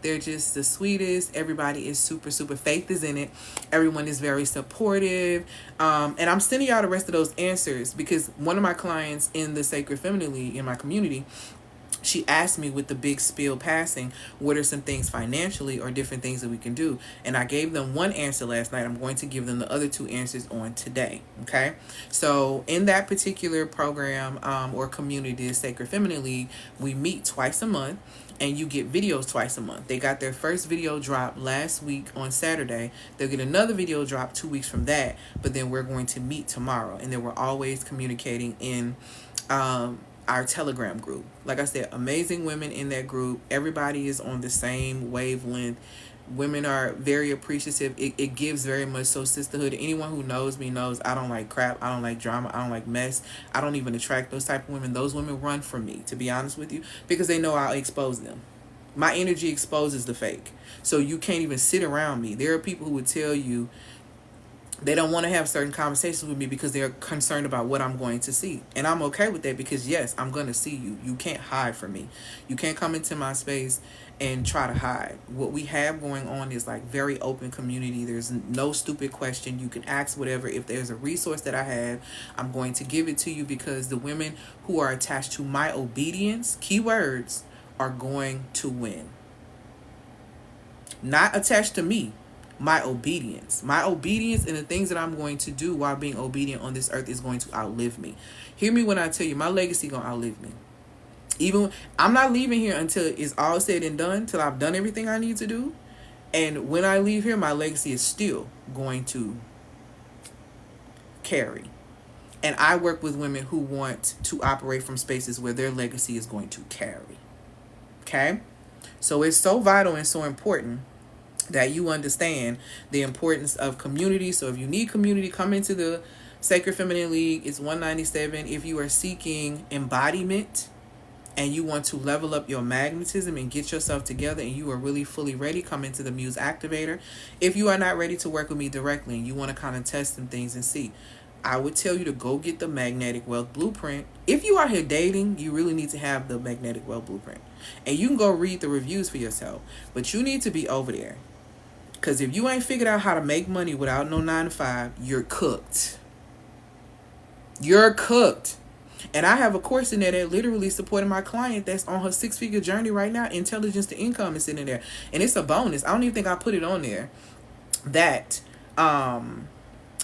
They're just the sweetest. Everybody is super, super. Faith is in it. Everyone is very supportive. And I'm sending y'all the rest of those answers, because one of my clients in the Sacred Feminine League in my community, she asked me, with the big spiel passing, what are some things financially or different things that we can do? And I gave them one answer last night. I'm going to give them the other 2 answers on today. Okay. So in that particular program or community, the Sacred Feminine League, we meet twice a month. And you get videos twice a month. They got their first video drop last week on Saturday. They'll get another video drop 2 weeks from that. But then we're going to meet tomorrow. And then we're always communicating in our Telegram group. Like I said, amazing women in that group. Everybody is on the same wavelength. Women are very appreciative. It gives very much so sisterhood. Anyone who knows me knows I don't like crap. I don't like drama. I don't like mess. I don't even attract those type of women. Those women run from me, to be honest with you, because they know I'll expose them. My energy exposes the fake. So you can't even sit around me. There are people who would tell you they don't want to have certain conversations with me because they're concerned about what I'm going to see. And I'm okay with that, because yes, I'm going to see you. You can't hide from me. You can't come into my space and try to hide. What we have going on is like very open community. There's no stupid question. You can ask whatever. If there's a resource that I have, I'm going to give it to you, because the women who are attached to my obedience, keywords, are going to win. Not attached to me. My obedience and the things that I'm going to do while being obedient on this earth is going to outlive me. Hear me when I tell you, my legacy gonna outlive me. Even I'm not leaving here until it's all said and done, till I've done everything I need to do. And when I leave here, my legacy is still going to carry. And I work with women who want to operate from spaces where their legacy is going to carry. Okay? So it's so vital and so important that you understand the importance of community. So if you need community, come into the Sacred Feminine League. It's $197. If you are seeking embodiment and you want to level up your magnetism and get yourself together and you are really fully ready, come into the Muse Activator. If you are not ready to work with me directly and you want to kind of test some things and see, I would tell you to go get the Magnetic Wealth Blueprint. If you are here dating, you really need to have the Magnetic Wealth Blueprint. And you can go read the reviews for yourself. But you need to be over there. Because if you ain't figured out how to make money without no 9 to 5, you're cooked. You're cooked. And I have a course in there that literally supported my client that's on her 6-figure journey right now. Intelligence to Income is sitting there. And it's a bonus. I don't even think I put it on there. I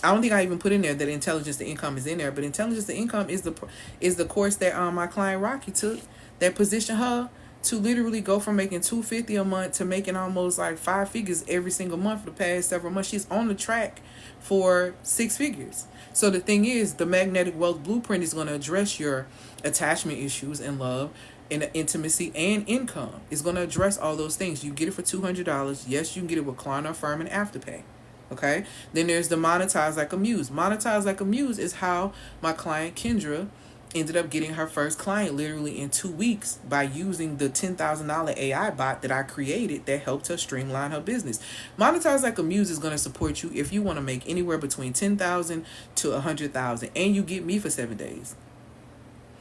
don't think I even put in there that Intelligence to Income is in there. But Intelligence to Income is the course that my client Rocky took that positioned her to literally go from making $250 a month to making almost like 5 figures every single month for the past several months. She's on the track for 6 figures. So the thing is, the Magnetic Wealth Blueprint is going to address your attachment issues in love, in intimacy, and income. It's going to address all those things. You get it for $200. Yes, you can get it with Klarna Affirming Afterpay. Okay? Then there's the Monetize Like a Muse. Monetize Like a Muse is how my client Kendra ended up getting her first client literally in 2 weeks by using the $10,000 AI bot that I created that helped her streamline her business. Monetize Like a Muse is going to support you if you want to make anywhere between 10,000 to 100,000, and you get me for 7 days.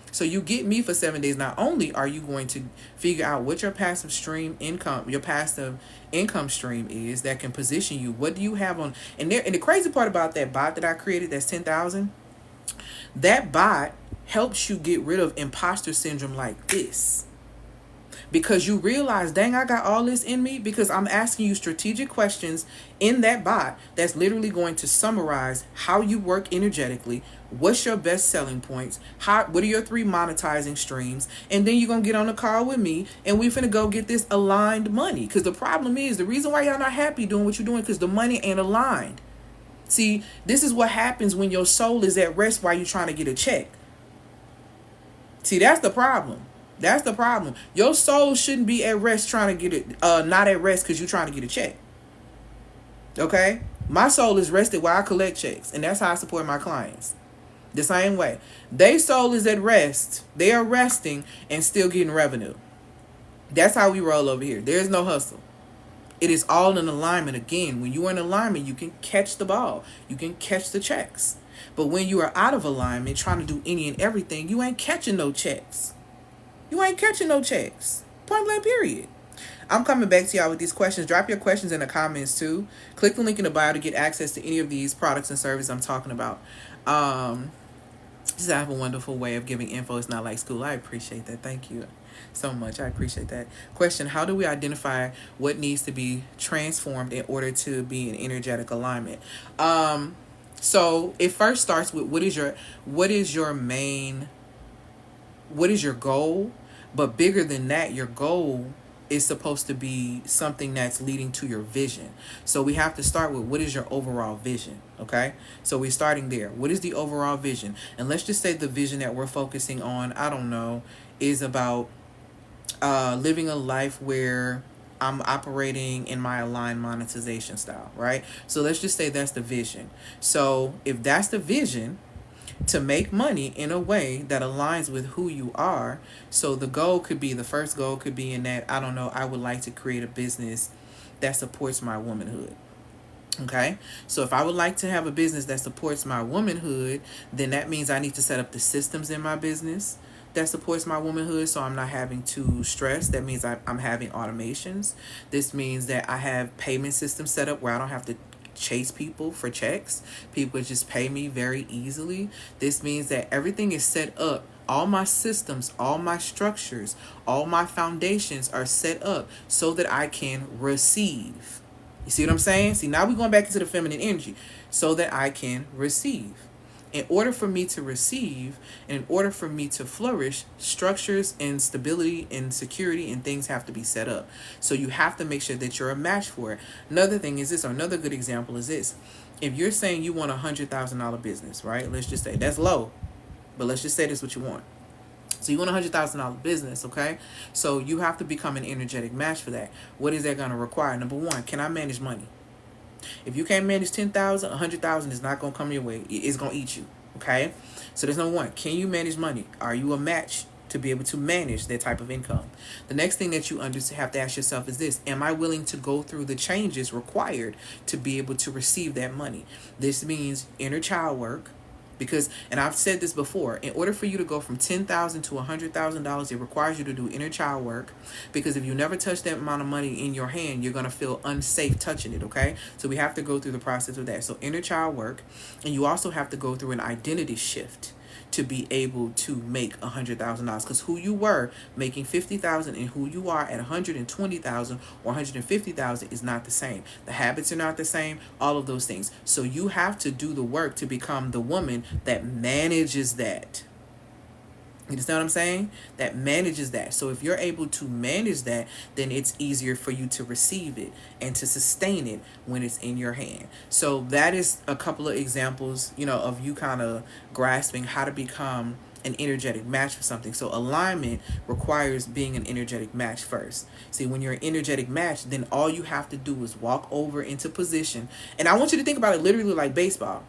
So you get me for 7 days. Not only are you going to figure out what your passive income stream is that can position you. What do you have on? And the crazy part about that bot that I created, that's 10,000. That bot helps you get rid of imposter syndrome like this. Because you realize, dang, I got all this in me, because I'm asking you strategic questions in that bot that's literally going to summarize how you work energetically, what's your best selling points, what are your 3 monetizing streams, and then you're going to get on a call with me and we finna go get this aligned money. Because the problem is, the reason why y'all not happy doing what you're doing, because the money ain't aligned. See, this is what happens when your soul is at rest while you're trying to get a check. See, that's the problem. That's the problem. Your soul shouldn't be at rest trying to get it, not at rest because you're trying to get a check. Okay? My soul is rested while I collect checks, and that's how I support my clients. The same way. Their soul is at rest. They are resting and still getting revenue. That's how we roll over here. There's no hustle. It is all in alignment. Again, when you are in alignment, you can catch the ball. You can catch the checks. But when you are out of alignment, trying to do any and everything, you ain't catching no checks. You ain't catching no checks. Point blank, period. I'm coming back to y'all with these questions. Drop your questions in the comments too. Click the link in the bio to get access to any of these products and services I'm talking about. Just have a wonderful way of giving info. It's not like school. I appreciate that. Thank you so much. I appreciate that. Question: how do we identify what needs to be transformed in order to be in energetic alignment? So it first starts with what is your goal? But bigger than that, your goal is supposed to be something that's leading to your vision. So we have to start with, what is your overall vision? Okay, so we're starting there. What is the overall vision? And let's just say the vision that we're focusing on, I don't know, is about living a life where I'm operating in my aligned monetization style, right? So let's just say that's the vision. So if that's the vision, to make money in a way that aligns with who you are. So the first goal could be in that, I don't know, I would like to create a business that supports my womanhood. Okay, so if I would like to have a business that supports my womanhood, then that means I need to set up the systems in my business that supports my womanhood, so I'm not having to stress. That means I'm having automations. This means that I have payment systems set up where I don't have to chase people for checks. People just pay me very easily. This means that everything is set up. All my systems, all my structures, all my foundations are set up so that I can receive. You see what I'm saying? See, now we're going back into the feminine energy. So that I can receive. In order for me to receive, and in order for me to flourish, structures and stability and security and things have to be set up. So you have to make sure that you're a match for it. Another thing is this, or another good example is this. If you're saying you want $100,000 business, right? Let's just say that's low, but let's just say this is what you want. So you want $100,000 business, okay? So you have to become an energetic match for that. What is that going to require? Number one, can I manage money? If you can't manage 10,000, 100,000 is not going to come your way. It's going to eat you, okay? So there's number one. Can you manage money? Are you a match to be able to manage that type of income? The next thing that you have to ask yourself is this. Am I willing to go through the changes required to be able to receive that money? This means inner child work. Because, and I've said this before, in order for you to go from $10,000 to $100,000, it requires you to do inner child work. Because if you never touch that amount of money in your hand, you're going to feel unsafe touching it, okay? So we have to go through the process of that. So inner child work, and you also have to go through an identity shift to be able to make $100,000, because who you were making $50,000 and who you are at $120,000 or $150,000 is not the same. The habits are not the same, all of those things. So you have to do the work to become the woman that manages that. You understand what I'm saying? That manages that. So if you're able to manage that, then it's easier for you to receive it and to sustain it when it's in your hand. So that is a couple of examples, of you kind of grasping how to become an energetic match for something. So alignment requires being an energetic match first. See, when you're an energetic match, then all you have to do is walk over into position. And I want you to think about it literally like baseball.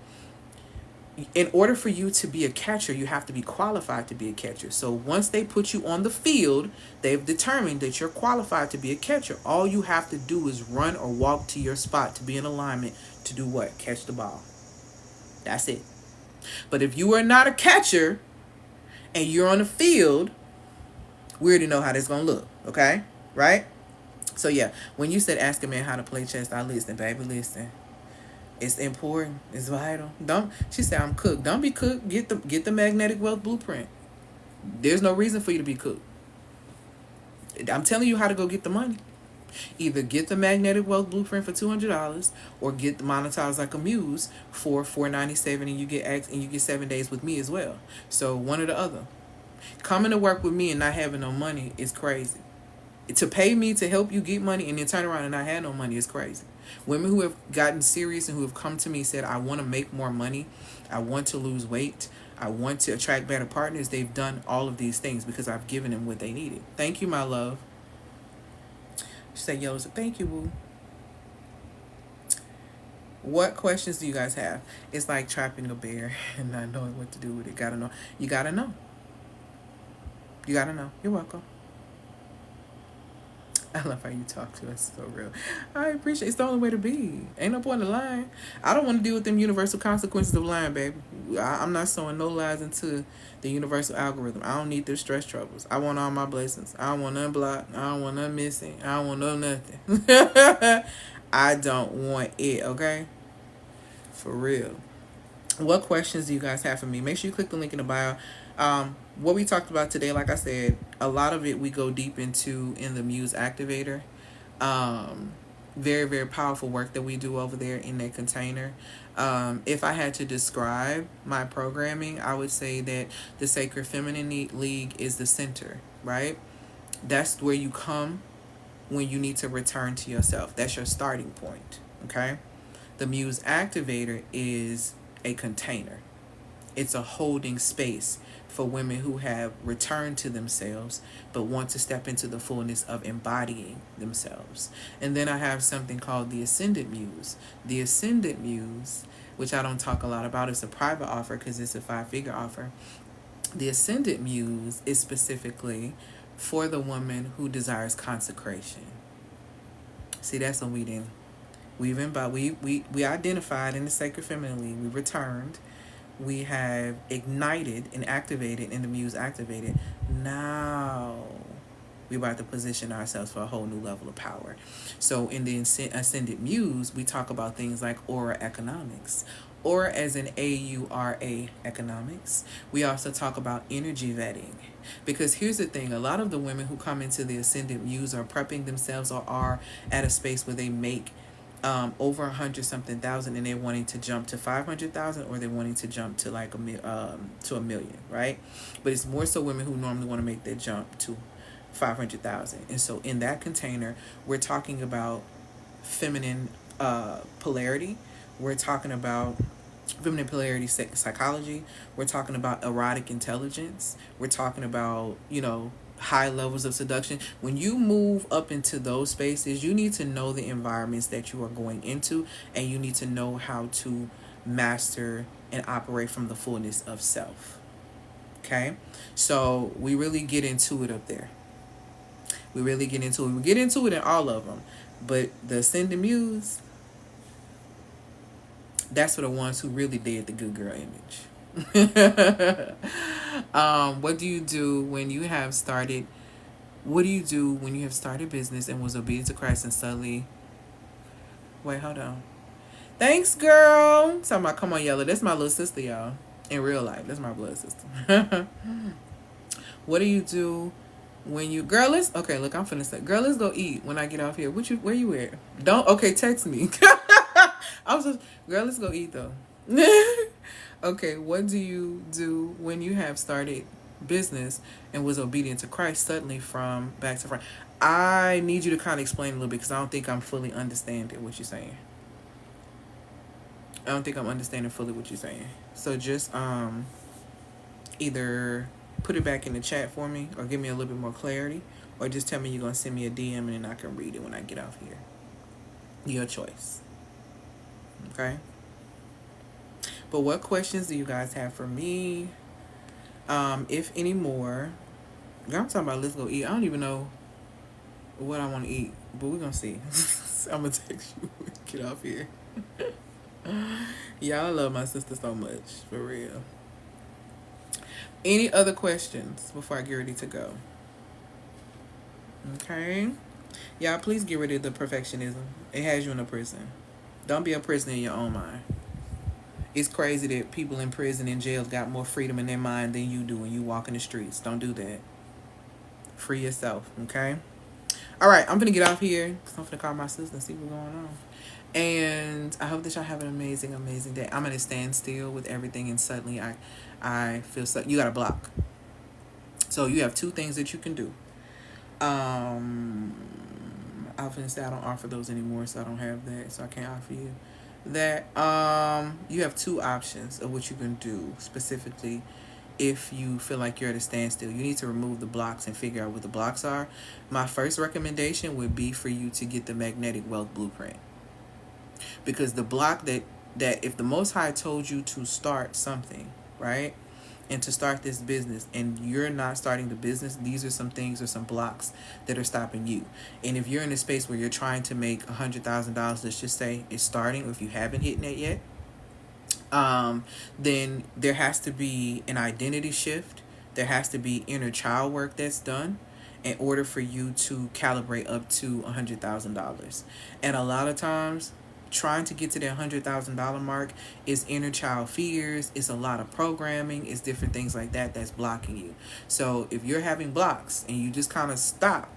In order for you to be a catcher, you have to be qualified to be a catcher. So once they put you on the field, they've determined that you're qualified to be a catcher. All you have to do is run or walk to your spot to be in alignment to do what? Catch the ball. That's it. But if you are not a catcher and you're on the field, we already know how this gonna look, okay? Right? So yeah, when you said ask a man how to play chess, I listen, baby, listen. It's important. It's vital. Don't. She said, "I'm cooked." Don't be cooked. Get the magnetic wealth blueprint. There's no reason for you to be cooked. I'm telling you how to go get the money. Either get the magnetic wealth blueprint for $200, or get the monetized like a Muse for $497, and you get 7 days with me as well. So one or the other. Coming to work with me and not having no money is crazy. To pay me to help you get money and then turn around and not have no money is crazy. Women who have gotten serious and who have come to me said, I want to make more money. I want to lose weight. I want to attract better partners. They've done all of these things because I've given them what they needed. Thank you, my love. She said, "Yo, so thank you, boo." What questions do you guys have? It's like trapping a bear and not knowing what to do with it. Gotta know. You gotta know. You gotta know. You're welcome. I love how you talk to us. So real. I appreciate it. It's the only way to be. Ain't no point in lying. I don't want to deal with them universal consequences of lying, baby. I'm not sowing no lies into the universal algorithm. I don't need their stress troubles. I want all my blessings. I don't want none blocked. I don't want none missing. I don't want no nothing. I don't want it, okay? For real. What questions do you guys have for me? Make sure you click the link in the bio. What we talked about today, like I said, a lot of it we go deep into in the Muse Activator. Very, very powerful work that we do over there in that container. If I had to describe my programming, I would say that the Sacred Feminine League is the center, right? That's where you come when you need to return to yourself. That's your starting point, okay? The Muse Activator is a container. It's a holding space for women who have returned to themselves but want to step into the fullness of embodying themselves. And then I have something called the Ascendant Muse. The Ascendant Muse, which I don't talk a lot about, it's a private offer because it's a 5-figure offer. The Ascendant Muse is specifically for the woman who desires consecration. See, that's what we did. We identified in the Sacred Feminine League. We returned. We have ignited and activated in the Muse Activated. Now we're about to position ourselves for a whole new level of power. So in the Ascended Muse, we talk about things like aura economics. Aura as in AURA economics. We also talk about energy vetting. Because here's the thing, a lot of the women who come into the Ascended Muse are prepping themselves or are at a space where they make over 100-something thousand, and they're wanting to jump to 500,000, or they're wanting to jump to like $1 million, right? But it's more so women who normally want to make that jump to 500,000. And so in that container, we're talking about feminine polarity. We're talking about feminine polarity psychology. We're talking about erotic intelligence. We're talking about, high levels of seduction. When you move up into those spaces, you need to know the environments that you are going into, and you need to know how to master and operate from the fullness of self. Okay? So we really get into it up there. We really get into it. We get into it in all of them. But the Ascendant Muse, that's for the ones who really did the good girl image. What do you do when you have started business and was obedient to Christ and suddenly wait, hold on. Thanks, girl. Talking about, come on, Yellow. That's my little sister, y'all. In real life. That's my blood sister. What do you do when you look, I'm finna say, girl, let's go eat when I get off here. Where you at? Text me. I was just, girl, let's go eat though. Okay, what do you do when you have started business and was obedient to Christ suddenly from back to front? I need you to kind of explain a little bit because I don't think I'm fully understanding what you're saying. I don't think I'm understanding fully what you're saying. So just either put it back in the chat for me or give me a little bit more clarity, or just tell me you're going to send me a DM and then I can read it when I get off here. Your choice. Okay? But what questions do you guys have for me? If any more. I'm talking about let's go eat. I don't even know what I want to eat, but we're gonna see. I'm gonna text you. Get off here. Y'all, I love my sister so much, for real. Any other questions before I get ready to go? Okay. Y'all, please get rid of the perfectionism. It has you in a prison. Don't be a prisoner in your own mind. It's crazy that people in prison and jails got more freedom in their mind than you do when you walk in the streets. Don't do that. Free yourself, okay? All right, I'm gonna get off here because I'm gonna call my sister and see what's going on. And I hope that y'all have an amazing, amazing day. I'm gonna stand still with everything, and suddenly I feel so. You got to block. So you have two things that you can do. I often say I don't offer those anymore, so I don't have that, so I can't offer you that. You have two options of what you can do specifically. If you feel like you're at a standstill, you need to remove the blocks and figure out what the blocks are. My first recommendation would be for you to get the magnetic wealth blueprint, because the block that if the Most High told you to start something, right, and to start this business, and you're not starting the business, these are some things or some blocks that are stopping you. And if you're in a space where you're trying to make $100,000, let's just say it's starting, or if you haven't hit that yet, then there has to be an identity shift. There has to be inner child work that's done in order for you to calibrate up to $100,000. And a lot of times, trying to get to that $100,000 mark is inner child fears. It's a lot of programming. It's different things like that that's blocking you. So if you're having blocks and you just kind of stop,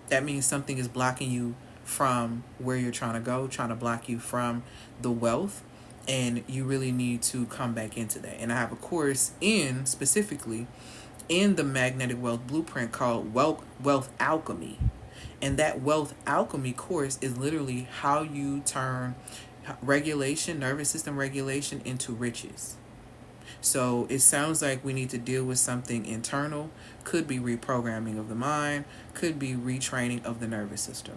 that means something is blocking you from where you're trying to go, trying to block you from the wealth. And you really need to come back into that. And I have a course specifically in the Magnetic Wealth Blueprint called Wealth Alchemy. And that Wealth Alchemy course is literally how you turn regulation, nervous system regulation, into riches. So it sounds like we need to deal with something internal. Could be reprogramming of the mind. Could be retraining of the nervous system.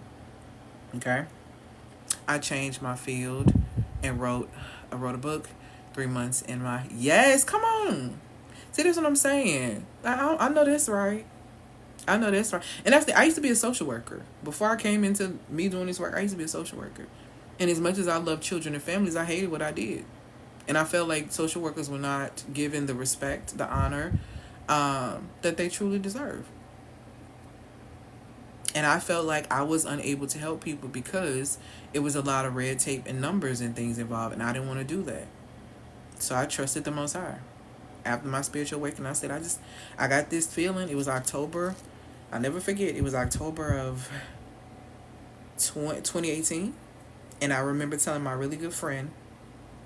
Okay? I changed my field and wrote a book. 3 months in my... Yes, come on. See, that's what I'm saying. I know that's right. I know that's right. And I used to be a social worker. Before I came into me doing this work, I used to be a social worker. And as much as I love children and families, I hated what I did. And I felt like social workers were not given the respect, the honor that they truly deserve. And I felt like I was unable to help people because it was a lot of red tape and numbers and things involved, and I didn't want to do that. So I trusted the Most High. After my spiritual awakening, I said, I got this feeling. It was October. I'll never forget. It was October of 2018. And I remember telling my really good friend,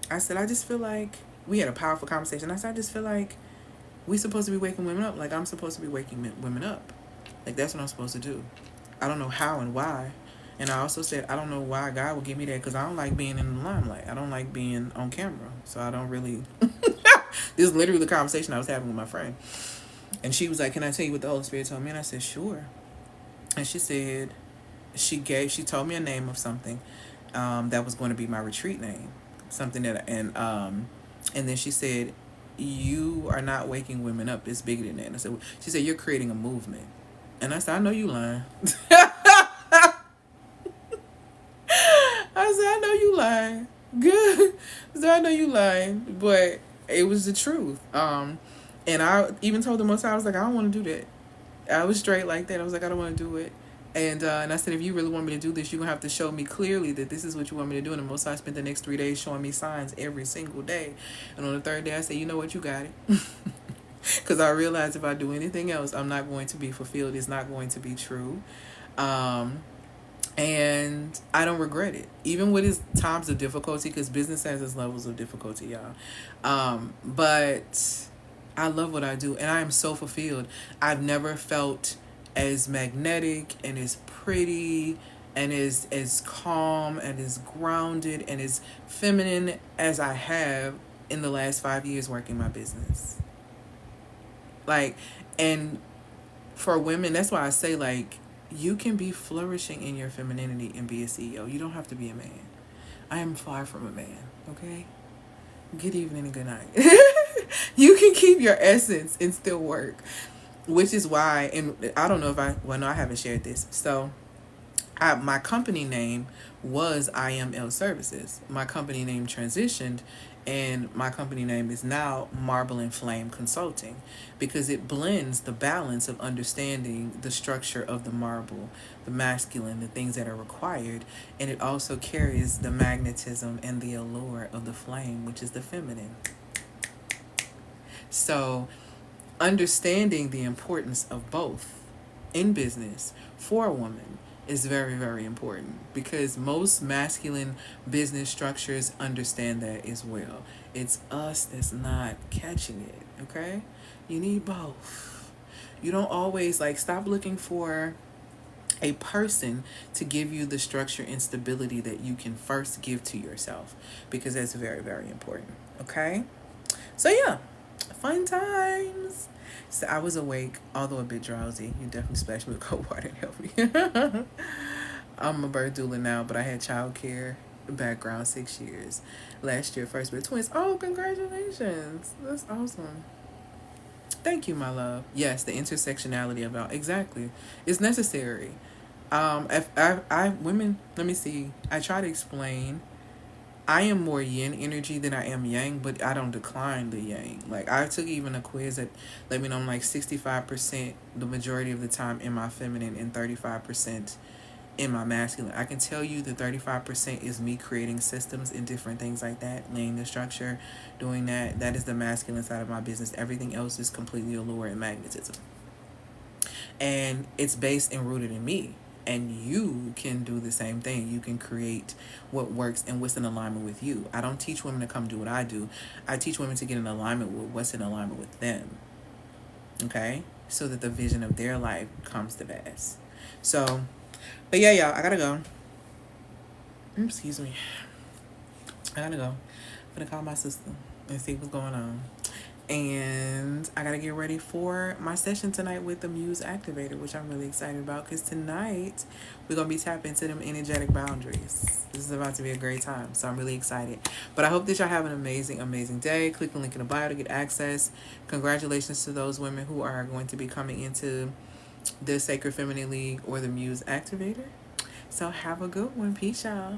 I said, I just feel like, we had a powerful conversation. I said, I just feel like we supposed to be waking women up. Like I'm supposed to be waking women up. Like that's what I'm supposed to do. I don't know how and why. And I also said, I don't know why God would give me that, because I don't like being in the limelight. I don't like being on camera. So I don't really... This is literally the conversation I was having with my friend. And she was like, can I tell you what the Holy Spirit told me? And I said, sure. And she said, she told me a name of something that was going to be my retreat name. Something that... And then she said, you are not waking women up. It's bigger than that. And I said, she said, you're creating a movement. And I said, I know you lying. I said, I know you lying. Good. So I know you lying. But it was the truth. And I even told the Most High, I was like, I don't want to do that. I was straight like that. I was like, I don't want to do it. And I said, if you really want me to do this, you're going to have to show me clearly that this is what you want me to do. And the Most High spent the next 3 days showing me signs every single day. And on the third day, I said, you know what? You got it. Because I realized if I do anything else, I'm not going to be fulfilled. It's not going to be true. And I don't regret it. Even with its times of difficulty, because business has its levels of difficulty, y'all. But I love what I do. And I am so fulfilled. I've never felt as magnetic and as pretty and as calm and as grounded and as feminine as I have in the last 5 years working my business. Like, and for women, that's why I say, like, you can be flourishing in your femininity and be a CEO. You don't have to be a man. I am far from a man, okay? Good evening and good night. You can keep your essence and still work, which is why, and I don't know if well, no, I haven't shared this. So, my company name was I Am L Services. My company name transitioned, and my company name is now Marble and Flame Consulting, because it blends the balance of understanding the structure of the marble, the masculine, the things that are required, and it also carries the magnetism and the allure of the flame, which is the feminine. So, understanding the importance of both in business for a woman is very, very important, because most masculine business structures understand that as well. It's us that's not catching it, okay? You need both. You don't always, like, stop looking for a person to give you the structure and stability that you can first give to yourself, because that's very, very important, okay? So, yeah, fun times. So I was awake, although a bit drowsy. You definitely splashed me with cold water and helped me. I'm a birth doula now, but I had childcare background 6 years. Last year, first with twins. Oh, congratulations! That's awesome. Thank you, my love. Yes, the intersectionality about exactly is necessary. If I women, let me see. I try to explain. I am more yin energy than I am yang, but I don't decline the yang. Like, I took even a quiz that let me know I'm like 65% the majority of the time in my feminine and 35% in my masculine. I can tell you the 35% is me creating systems and different things like that, laying the structure, doing that. That is the masculine side of my business. Everything else is completely allure and magnetism. And it's based and rooted in me. And you can do the same thing. You can create what works and what's in alignment with you. I don't teach women to come do what I do. I teach women to get in alignment with what's in alignment with them. Okay? So that the vision of their life comes to pass. So, but yeah, y'all, I gotta go. Excuse me. I gotta go. I'm gonna call my sister and see what's going on. And I gotta get ready for my session tonight with the Muse Activator, which I'm really excited about, because tonight we're gonna be tapping into them energetic boundaries. This is about to be a great time, so I'm really excited. But I hope that y'all have an amazing, amazing day. Click the link in the bio to get access. Congratulations to those women who are going to be coming into the Sacred Feminine League or the Muse Activator. So have a good one. Peace, y'all.